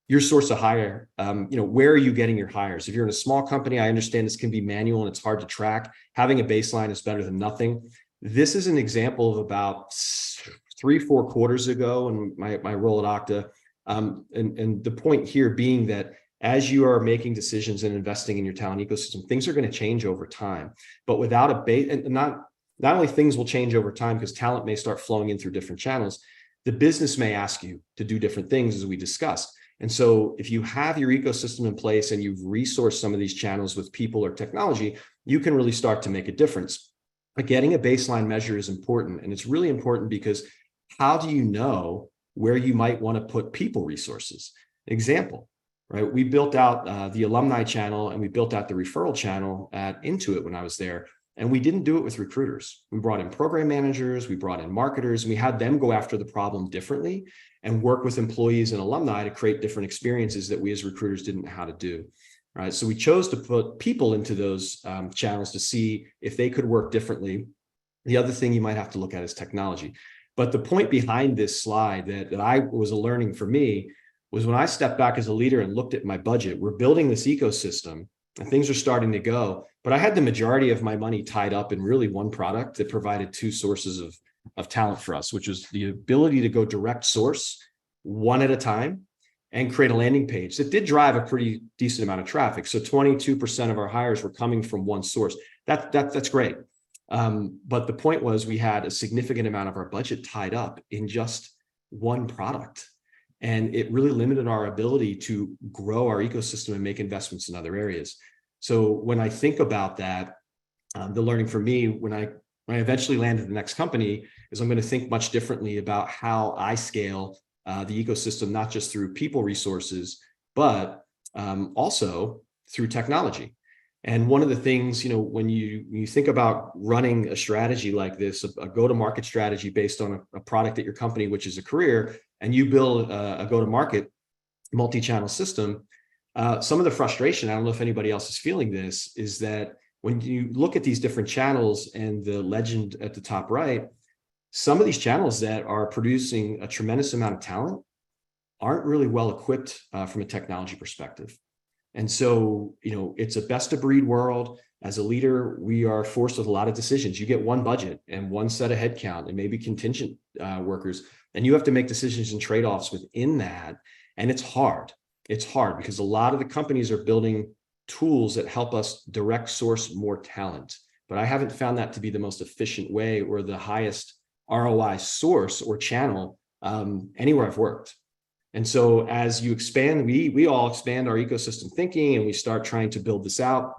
your source of hire. Where are you getting your hires? If you're in a small company, I understand this can be manual and it's hard to track. Having a baseline is better than nothing. This is an example of about 3-4 quarters ago in my role at Okta. And the point here being that as you are making decisions and investing in your talent ecosystem, things are going to change over time. But without a base, and not only things will change over time because talent may start flowing in through different channels, the business may ask you to do different things as we discussed. And so if you have your ecosystem in place and you've resourced some of these channels with people or technology, you can really start to make a difference. But getting a baseline measure is important. And it's really important because how do you know where you might want to put people resources? Example, right? We built out the alumni channel and we built out the referral channel at Intuit when I was there. And we didn't do it with recruiters. We brought in program managers, we brought in marketers, and we had them go after the problem differently and work with employees and alumni to create different experiences that we as recruiters didn't know how to do. Right? So we chose to put people into those channels to see if they could work differently. The other thing you might have to look at is technology. But the point behind this slide that I was a learning for me was when I stepped back as a leader and looked at my budget, we're building this ecosystem and things are starting to go, but I had the majority of my money tied up in really one product that provided 2 sources of talent for us, which was the ability to go direct source one at a time and create a landing page that did drive a pretty decent amount of traffic. So 22% of our hires were coming from one source. That's great. But the point was we had a significant amount of our budget tied up in just one product. And it really limited our ability to grow our ecosystem and make investments in other areas. So when I think about that, the learning for me, when I eventually landed the next company, is I'm going to think much differently about how I scale the ecosystem, not just through people resources, but also through technology. And one of the things, when you think about running a strategy like this, a go-to-market strategy based on a product at your company, which is a career, and you build a go-to-market multi-channel system, some of the frustration, I don't know if anybody else is feeling this, is that when you look at these different channels and the legend at the top right, some of these channels that are producing a tremendous amount of talent aren't really well equipped from a technology perspective. And so, it's a best of breed world. As a leader, we are forced with a lot of decisions. You get one budget and one set of headcount and maybe contingent workers, and you have to make decisions and trade-offs within that. And it's hard. It's hard because a lot of the companies are building tools that help us direct source more talent. but I haven't found that to be the most efficient way or the highest ROI source or channel anywhere I've worked. And so as you expand, we all expand our ecosystem thinking and we start trying to build this out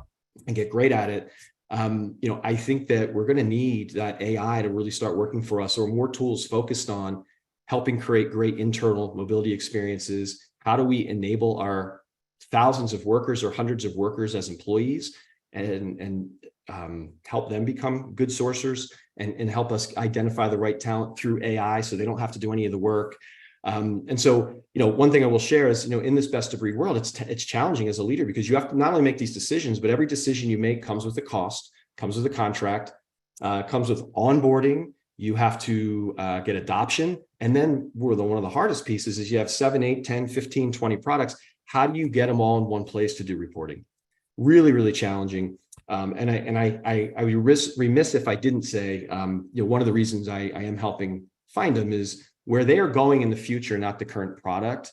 and get great at it. I think that we're going to need that AI to really start working for us, or more tools focused on helping create great internal mobility experiences. How do we enable our thousands of workers or hundreds of workers as employees and help them become good sourcers and help us identify the right talent through AI so they don't have to do any of the work. And so, one thing I will share is, in this best of breed world, it's challenging as a leader because you have to not only make these decisions, but every decision you make comes with a cost, comes with a contract, comes with onboarding. You have to get adoption. And then one of the hardest pieces is you have 7, 8, 10, 15, 20 products. How do you get them all in one place to do reporting? Really, really challenging. And I would be remiss if I didn't say, one of the reasons I am helping find them is where they are going in the future, not the current product.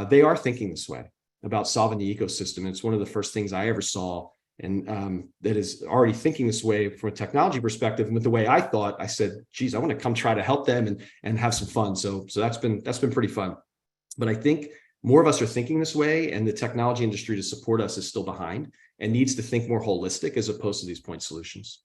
They are thinking this way about solving the ecosystem. It's one of the first things I ever saw, and that is already thinking this way from a technology perspective. And with the way I thought, I said, geez, I want to come try to help them and have some fun. So that's been pretty fun. But I think more of us are thinking this way, and the technology industry to support us is still behind and needs to think more holistic as opposed to these point solutions.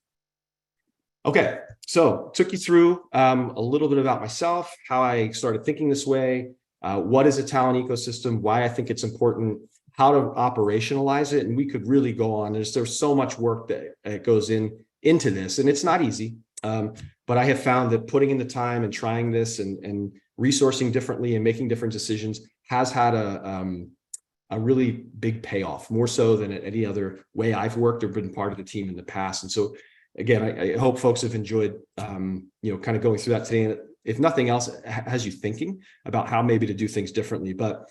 Okay, so took you through a little bit about myself, how I started thinking this way, what is a talent ecosystem, why I think it's important, how to operationalize it, and we could really go on. There's so much work that goes into this, and it's not easy. But I have found that putting in the time and trying this and resourcing differently and making different decisions has had a really big payoff, more so than any other way I've worked or been part of the team in the past. And so, again, I hope folks have enjoyed, kind of going through that today. And if nothing else, has you thinking about how maybe to do things differently. But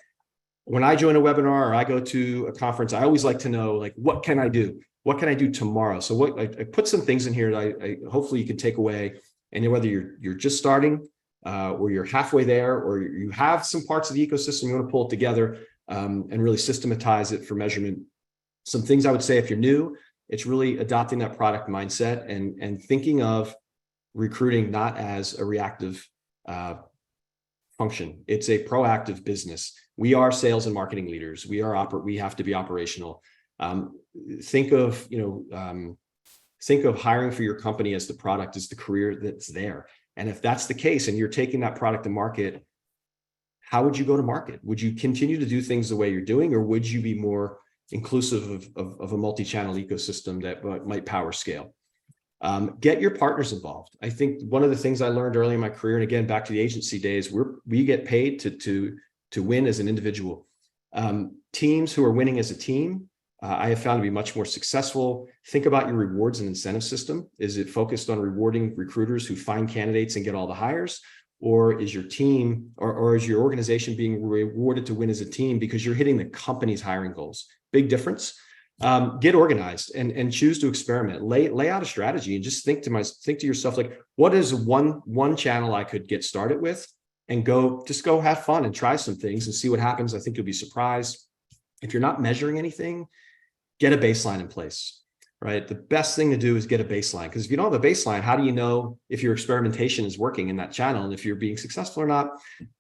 when I join a webinar or I go to a conference, I always like to know, like, what can I do? What can I do tomorrow? So I put some things in here that I hopefully you can take away. And whether you're just starting or you're halfway there, or you have some parts of the ecosystem, you want to pull it together and really systematize it for measurement. Some things I would say, if you're new, it's really adopting that product mindset and thinking of recruiting not as a reactive function. It's a proactive business. We are sales and marketing leaders. We have to be operational. Think of hiring for your company as the product is the career that's there. And if that's the case, and you're taking that product to market, how would you go to market? Would you continue to do things the way you're doing, or would you be more inclusive of a multi-channel ecosystem that might power scale? Get your partners involved. I think one of the things I learned early in my career, and again, back to the agency days, we get paid to win as an individual. Teams who are winning as a team, I have found to be much more successful. Think about your rewards and incentive system. Is it focused on rewarding recruiters who find candidates and get all the hires? Or is your team or is your organization being rewarded to win as a team because you're hitting the company's hiring goals? Big difference. Get organized and choose to experiment. Lay out a strategy and just think to yourself, like, what is one channel I could get started with, and go have fun and try some things and see what happens. I think you'll be surprised. If you're not measuring anything, get a baseline in place, right? The best thing to do is get a baseline, because if you don't have a baseline, how do you know if your experimentation is working in that channel and if you're being successful or not?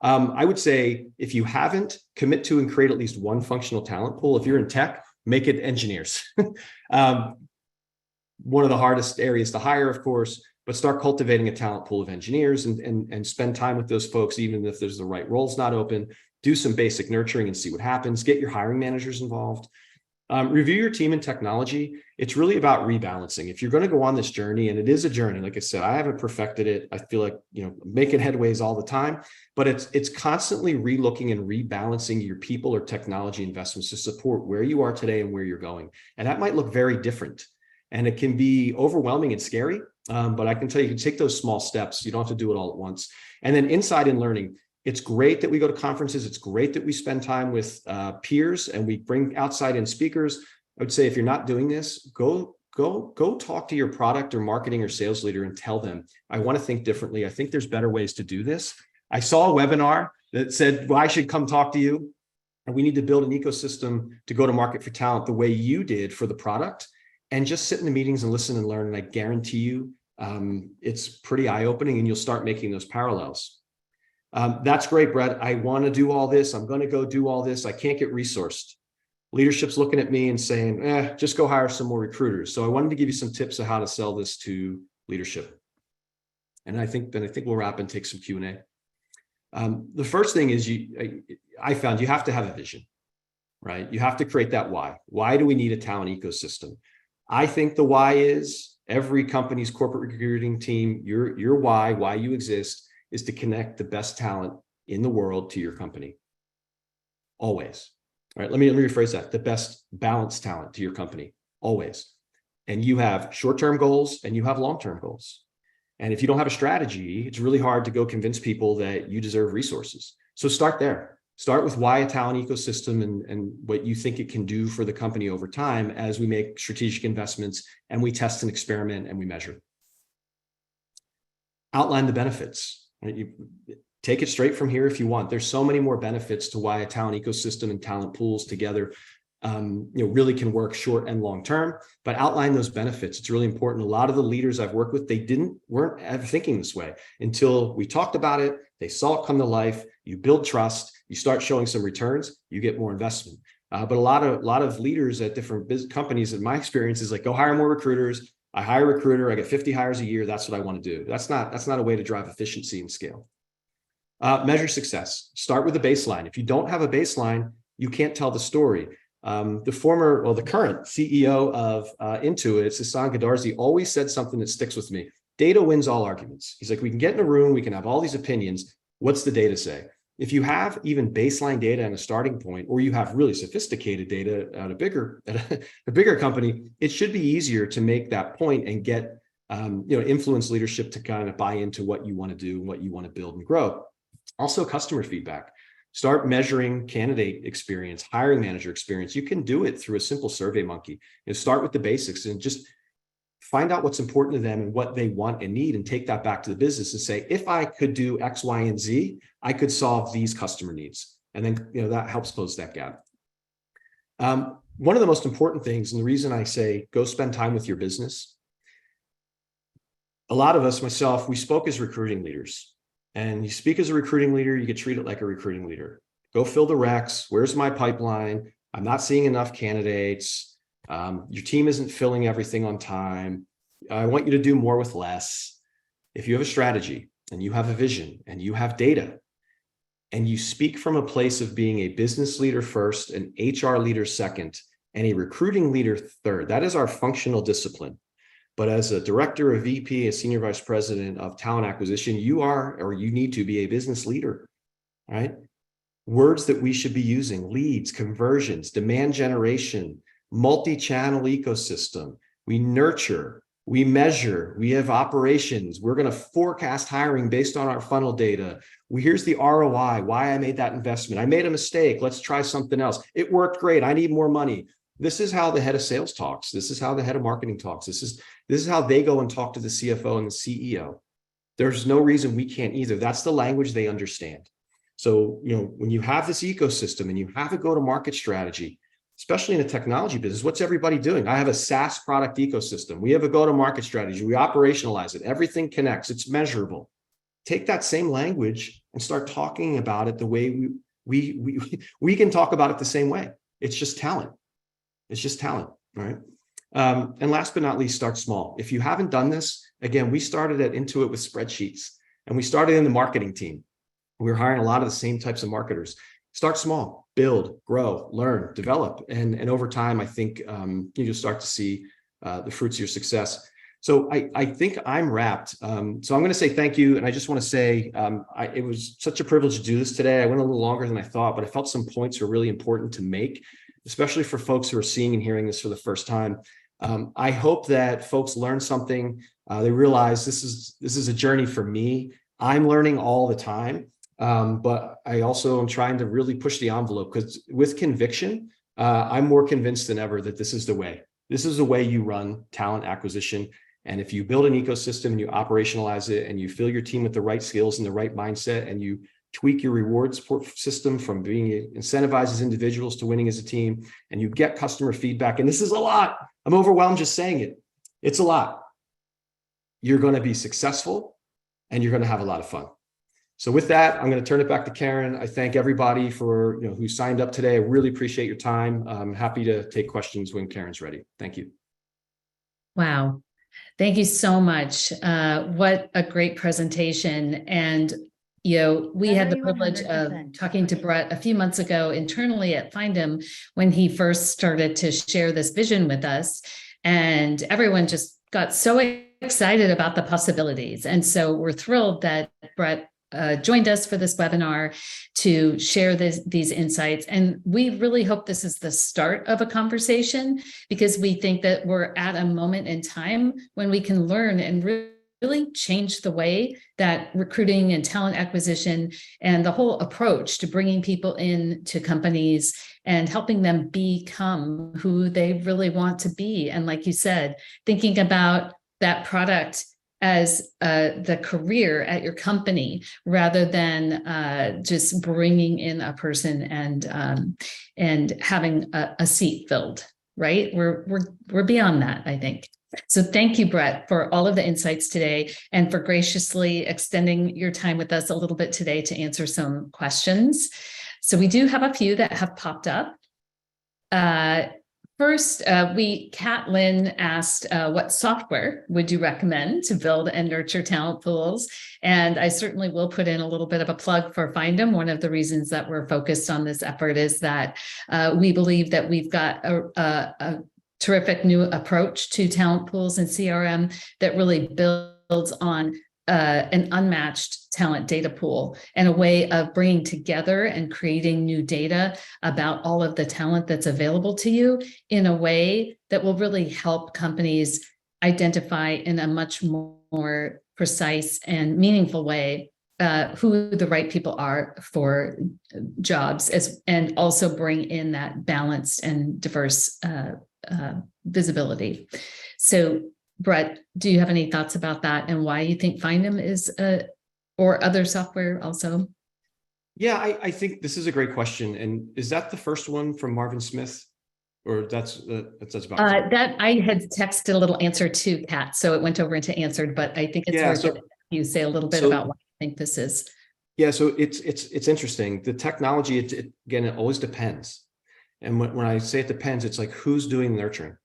I would say, if you haven't, commit to and create at least one functional talent pool. If you're in tech, make it engineers. One of the hardest areas to hire, of course, but start cultivating a talent pool of engineers and spend time with those folks, even if there's the right roles not open. Do some basic nurturing and see what happens. Get your hiring managers involved. Review your team and technology. It's really about rebalancing. If you're going to go on this journey, and it is a journey, like I said, I haven't perfected it. I feel like, making headways all the time, but it's constantly relooking and rebalancing your people or technology investments to support where you are today and where you're going. And that might look very different, and it can be overwhelming and scary. But I can tell you can take those small steps. You don't have to do it all at once. And then insight and learning. It's great that we go to conferences. It's great that we spend time with peers and we bring outside in speakers. I would say, if you're not doing this, go talk to your product or marketing or sales leader and tell them, I want to think differently. I think there's better ways to do this. I saw a webinar that said, well, I should come talk to you, and we need to build an ecosystem to go to market for talent the way you did for the product. and just sit in the meetings and listen and learn. And I guarantee you, it's pretty eye-opening, and you'll start making those parallels. That's great, Brett. I want to do all this. I'm going to go do all this. I can't get resourced. Leadership's looking at me and saying, just go hire some more recruiters. So I wanted to give you some tips of how to sell this to leadership. And I think we'll wrap and take some Q&A. The first thing is I found you have to have a vision, right? You have to create that why. Why do we need a talent ecosystem? I think the why is every company's corporate recruiting team, your why you exist is to connect the best talent in the world to your company. Always. All right, let me rephrase that. The best balanced talent to your company, always. And you have short-term goals and you have long-term goals. And if you don't have a strategy, it's really hard to go convince people that you deserve resources. So start there. Start with why a talent ecosystem and what you think it can do for the company over time as we make strategic investments and we test and experiment and we measure. Outline the benefits. Right? You take it straight from here if you want. There's so many more benefits to why a talent ecosystem and talent pools together really can work short and long term, but outline those benefits. It's really important. A lot of the leaders I've worked with, weren't ever thinking this way until we talked about it. They saw it come to life. You build trust, you start showing some returns, you get more investment. But a lot of leaders at different business companies, in my experience, is like, go hire more recruiters. I hire a recruiter, I get 50 hires a year. That's what I want to do. That's not a way to drive efficiency and scale. Measure success. Start with a baseline. If you don't have a baseline, you can't tell the story. The current CEO of Intuit, Sasan Goodarzi, always said something that sticks with me. Data wins all arguments. He's like, we can get in a room, we can have all these opinions. What's the data say? If you have even baseline data and a starting point, or you have really sophisticated data at a bigger company, it should be easier to make that point and get influence leadership to kind of buy into what you want to do and what you want to build and grow. Also, customer feedback. Start measuring candidate experience, hiring manager experience. You can do it through a simple Survey Monkey. Start with the basics and just find out what's important to them and what they want and need, and take that back to the business and say, if I could do X, Y, and Z, I could solve these customer needs. And then that helps close that gap. One of the most important things, and the reason I say go spend time with your business, a lot of us, myself, we spoke as recruiting leaders. And you speak as a recruiting leader, you get treated like a recruiting leader. Go fill the recs. Where's my pipeline? I'm not seeing enough candidates. Your team isn't filling everything on time. I want you to do more with less. If you have a strategy and you have a vision and you have data and you speak from a place of being a business leader first, an HR leader second, and a recruiting leader third, that is our functional discipline. But as a director, a VP, a senior vice president of talent acquisition, you need to be a business leader, right? Words that we should be using: leads, conversions, demand generation, multi-channel ecosystem. We nurture, we measure, we have operations. We're going to forecast hiring based on our funnel data. Here's the ROI, why I made that investment. I made a mistake. Let's try something else. It worked great. I need more money. This is how the head of sales talks. This is how the head of marketing talks. This is how they go and talk to the CFO and the CEO. There's no reason we can't either. That's the language they understand. So, when you have this ecosystem and you have a go-to-market strategy, especially in a technology business, what's everybody doing? I have a SaaS product ecosystem. We have a go-to-market strategy. We operationalize it. Everything connects. It's measurable. Take that same language and start talking about it the way we can talk about it the same way. It's just talent. It's just talent, right? And last but not least, start small. If you haven't done this, again, we started at Intuit with spreadsheets, and we started in the marketing team. We were hiring a lot of the same types of marketers. Start small, build, grow, learn, develop. And over time, I think you'll start to see the fruits of your success. So I think I'm wrapped. So I'm going to say thank you. And I just want to say it was such a privilege to do this today. I went a little longer than I thought, but I felt some points were really important to make, especially for folks who are seeing and hearing this for the first time. I hope that folks learn something. They realize this is a journey for me. I'm learning all the time, but I also am trying to really push the envelope, because with conviction, I'm more convinced than ever that this is the way. This is the way you run talent acquisition. And if you build an ecosystem and you operationalize it and you fill your team with the right skills and the right mindset, and you tweak your reward support system from being incentivized as individuals to winning as a team, and you get customer feedback, and this is a lot. I'm overwhelmed just saying it. It's a lot. You're going to be successful and you're going to have a lot of fun. So with that, I'm going to turn it back to Karen. I thank everybody for who signed up today. I really appreciate your time. I'm happy to take questions when Karen's ready. Thank you. Wow. Thank you so much. What a great presentation. And, we had the privilege of talking to Brett a few months ago internally at Findem when he first started to share this vision with us. And everyone just got so excited about the possibilities. And so we're thrilled that Brett joined us for this webinar to share these insights. And we really hope this is the start of a conversation, because we think that we're at a moment in time when we can learn and really change the way that recruiting and talent acquisition and the whole approach to bringing people in to companies and helping them become who they really want to be. And like you said, thinking about that product as the career at your company, rather than just bringing in a person and having a seat filled. Right? We're beyond that, I think. So thank you, Brett, for all of the insights today and for graciously extending your time with us a little bit today to answer some questions. So we do have a few that have popped up. First, Kat Lynn asked, what software would you recommend to build and nurture talent pools? And I certainly will put in a little bit of a plug for Findem. One of the reasons that we're focused on this effort is that we believe that we've got a terrific new approach to talent pools and CRM that really builds on an unmatched talent data pool and a way of bringing together and creating new data about all of the talent that's available to you in a way that will really help companies identify in a much more precise and meaningful way who the right people are for jobs, and also bring in that balanced and diverse visibility. So Brett, do you have any thoughts about that and why you think Findem is, or other software also? Yeah, I think this is a great question. And is that the first one from Marvin Smith? Or that's about that I had texted a little answer to Kat, so it went over into answered, but I think it's worth it. You say a little bit about why you think this is. Yeah, so it's interesting. The technology, again, it always depends. And when I say it depends, it's like who's doing nurturing.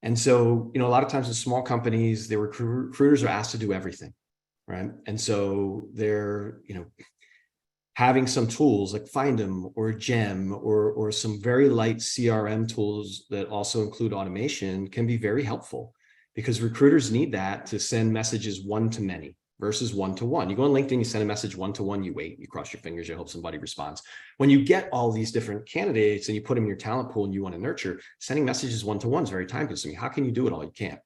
And so, a lot of times in small companies, the recruiters are asked to do everything, right? And so they're, having some tools like Findem or Gem or some very light CRM tools that also include automation can be very helpful, because recruiters need that to send messages one-to-many versus one-to-one. You go on LinkedIn, you send a message one-to-one, you wait, you cross your fingers, you hope somebody responds. When you get all these different candidates and you put them in your talent pool and you want to nurture, sending messages one-to-one is very time consuming. How can you do it all? You can't.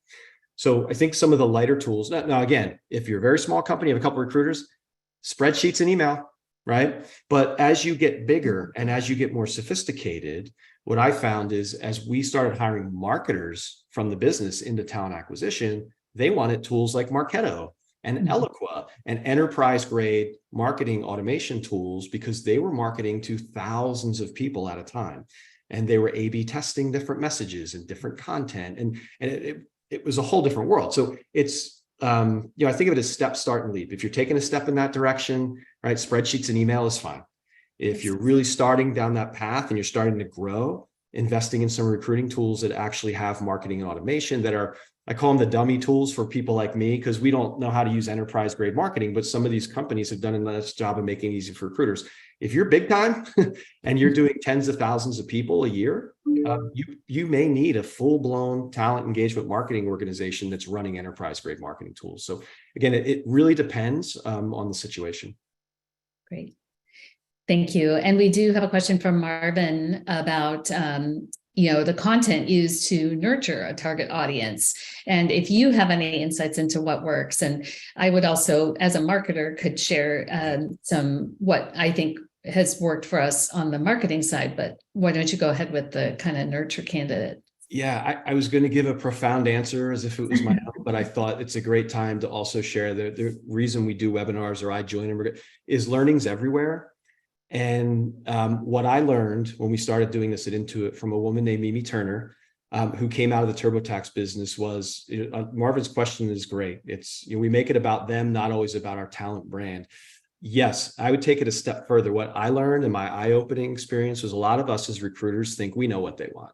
So I think some of the lighter tools, now again, if you're a very small company, you have a couple of recruiters, spreadsheets and email, right? But as you get bigger and as you get more sophisticated, what I found is as we started hiring marketers from the business into talent acquisition, they wanted tools like Marketo and Eloqua and enterprise grade marketing automation tools, because they were marketing to thousands of people at a time. And they were A/B testing different messages and different content. And it was a whole different world. So it's, I think of it as step, start, and leap. If you're taking a step in that direction, right, spreadsheets and email is fine. If you're really starting down that path and you're starting to grow, investing in some recruiting tools that actually have marketing and automation that are, I call them the dummy tools for people like me, because we don't know how to use enterprise grade marketing, but some of these companies have done a nice job of making it easy for recruiters. If you're big time and you're doing tens of thousands of people a year, you may need a full-blown talent engagement marketing organization that's running enterprise grade marketing tools. So again, it really depends on the situation. Great. Thank you. And we do have a question from Marvin about the content used to nurture a target audience. And if you have any insights into what works, and I would also, as a marketer, could share some what I think has worked for us on the marketing side, but why don't you go ahead with the kind of nurture candidate? Yeah, I was going to give a profound answer as if it was my own, but I thought it's a great time to also share the reason we do webinars, or I join them, is learning's everywhere. And what I learned when we started doing this at Intuit from a woman named Mimi Turner, who came out of the TurboTax business, was, Marvin's question is great. It's, we make it about them, not always about our talent brand. Yes, I would take it a step further. What I learned in my eye-opening experience was a lot of us as recruiters think we know what they want.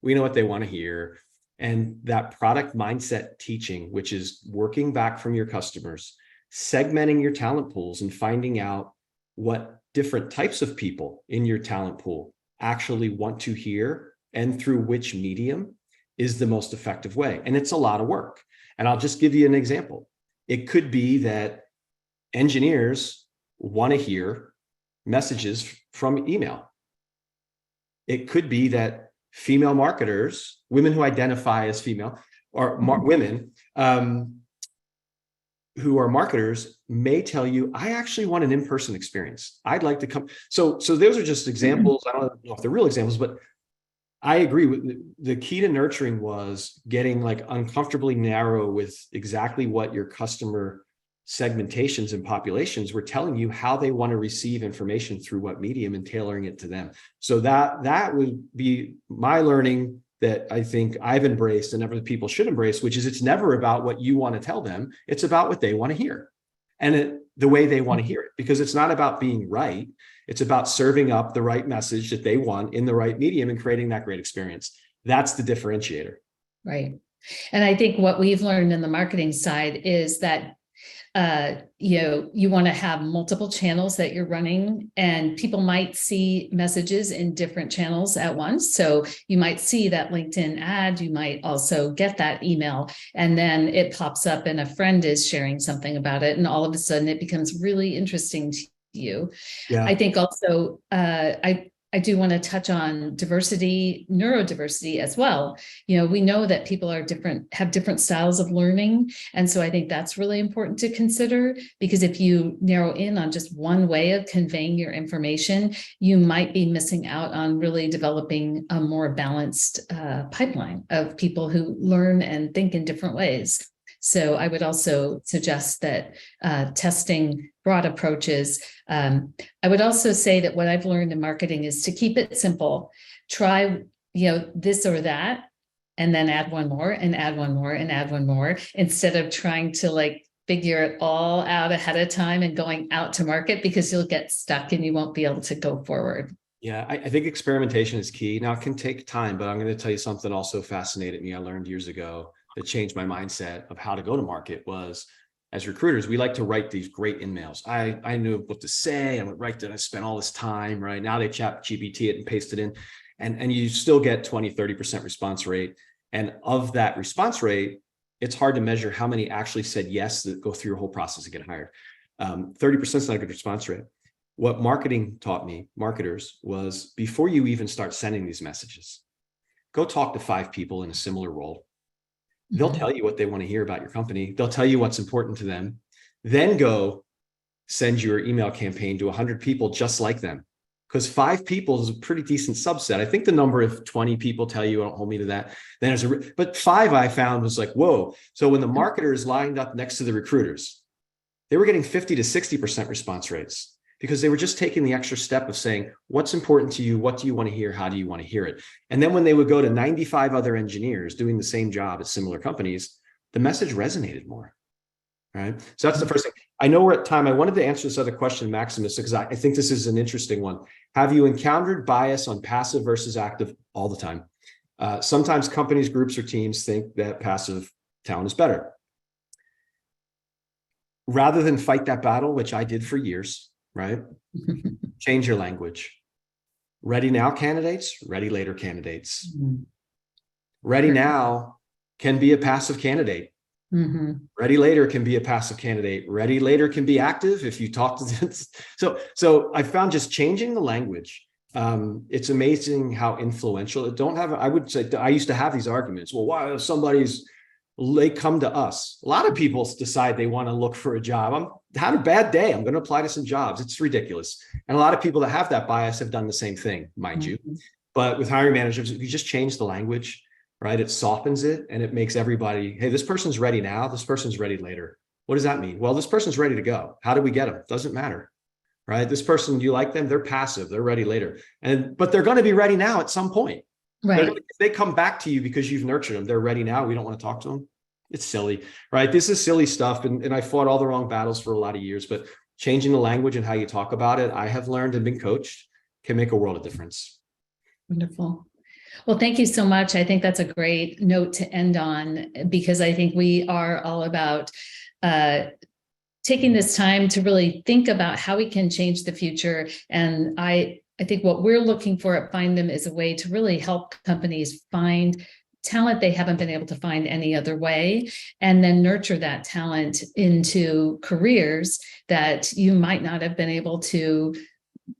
We know what they want to hear. And that product mindset teaching, which is working back from your customers, segmenting your talent pools and finding out what different types of people in your talent pool actually want to hear and through which medium is the most effective way. And it's a lot of work. And I'll just give you an example. It could be that engineers want to hear messages from email. It could be that female marketers, women who identify as female, or women who are marketers, may tell you, I actually want an in-person experience. I'd like to come. So those are just examples. I don't know if they're real examples, but I agree with the key to nurturing was getting like uncomfortably narrow with exactly what your customer segmentations and populations were telling you how they want to receive information through what medium and tailoring it to them. So that would be my learning that I think I've embraced and other people should embrace, which is it's never about what you want to tell them. It's about what they want to hear and the way they want to hear it, because it's not about being right. It's about serving up the right message that they want in the right medium and creating that great experience. That's the differentiator. Right. And I think what we've learned in the marketing side is that you want to have multiple channels that you're running, and people might see messages in different channels at once. So you might see that LinkedIn ad, you might also get that email, and then it pops up and a friend is sharing something about it. And all of a sudden it becomes really interesting to you. Yeah. I think also, I do want to touch on diversity, neurodiversity as well. We know that people are different, have different styles of learning. And so I think that's really important to consider, because if you narrow in on just one way of conveying your information, you might be missing out on really developing a more balanced pipeline of people who learn and think in different ways. So I would also suggest that testing broad approaches. I would also say that what I've learned in marketing is to keep it simple. Try, this or that, and then add one more and add one more and add one more, instead of trying to figure it all out ahead of time and going out to market, because you'll get stuck and you won't be able to go forward. Yeah, I think experimentation is key. Now, it can take time, but I'm going to tell you something also fascinated me. I learned years ago that changed my mindset of how to go to market was, as recruiters, we like to write these great emails. I knew what to say. I would write that. I spent all this time, right? Now they chat GPT it and paste it in, and you still get 20, 30% response rate. And of that response rate, it's hard to measure how many actually said yes that go through your whole process to get hired. 30% is not a good response rate. What marketing taught me, marketers, was before you even start sending these messages, go talk to 5 people in a similar role. They'll tell you what they want to hear about your company. They'll tell you what's important to them. Then go send your email campaign to 100 people just like them, because 5 people is a pretty decent subset. I think the number of 20 people tell you, don't hold me to that. Then but 5 I found was like, whoa. So when the marketers lined up next to the recruiters, they were getting 50 to 60% response rates, because they were just taking the extra step of saying, what's important to you? What do you want to hear? How do you want to hear it? And then when they would go to 95 other engineers doing the same job at similar companies, the message resonated more, right? So that's the first thing. I know we're at time. I wanted to answer this other question, Maximus, because I think this is an interesting one. Have you encountered bias on passive versus active? All the time? Sometimes companies, groups, or teams think that passive talent is better. Rather than fight that battle, which I did for years, right? Change your language. Ready now candidates, ready later candidates. Ready now can be a passive candidate. Ready later can be a passive candidate. Ready later can be active if you talk to them. So I found just changing the language. It's amazing how influential it. I would say I used to have these arguments. Well, why they come to us? A lot of people decide they want to look for a job. Had a bad day, I'm going to apply to some jobs. It's ridiculous. And a lot of people that have that bias have done the same thing, mind you. But with hiring managers, if you just change the language, right? It softens it and it makes everybody, hey, this person's ready now. This person's ready later. What does that mean? Well, this person's ready to go. How do we get them? Doesn't matter, right? This person, you like them, they're passive, they're ready later. But they're going to be ready now at some point. Right. If they come back to you because you've nurtured them, they're ready now. We don't want to talk to them. It's silly, right? This is silly stuff. And I fought all the wrong battles for a lot of years, but changing the language and how you talk about it, I have learned and been coached, can make a world of difference. Wonderful. Well, thank you so much. I think that's a great note to end on, because I think we are all about taking this time to really think about how we can change the future. And I think what we're looking for at Find Them is a way to really help companies find talent they haven't been able to find any other way, and then nurture that talent into careers that you might not have been able to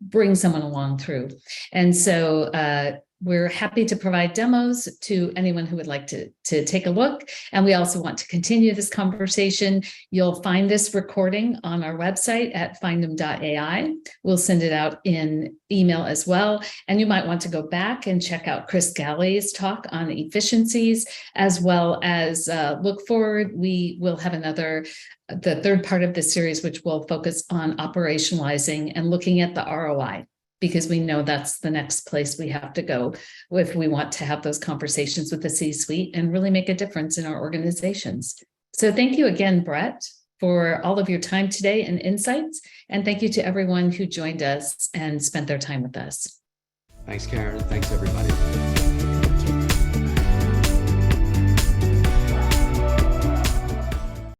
bring someone along through. And so we're happy to provide demos to anyone who would like to take a look. And we also want to continue this conversation. You'll find this recording on our website at finddem.ai. We'll send it out in email as well. And you might want to go back and check out Chris Galley's talk on efficiencies, as well as look forward. We will have the third part of this series, which will focus on operationalizing and looking at the ROI, because we know that's the next place we have to go if we want to have those conversations with the C-suite and really make a difference in our organizations. So thank you again, Brett, for all of your time today and insights. And thank you to everyone who joined us and spent their time with us. Thanks, Karen. Thanks, everybody.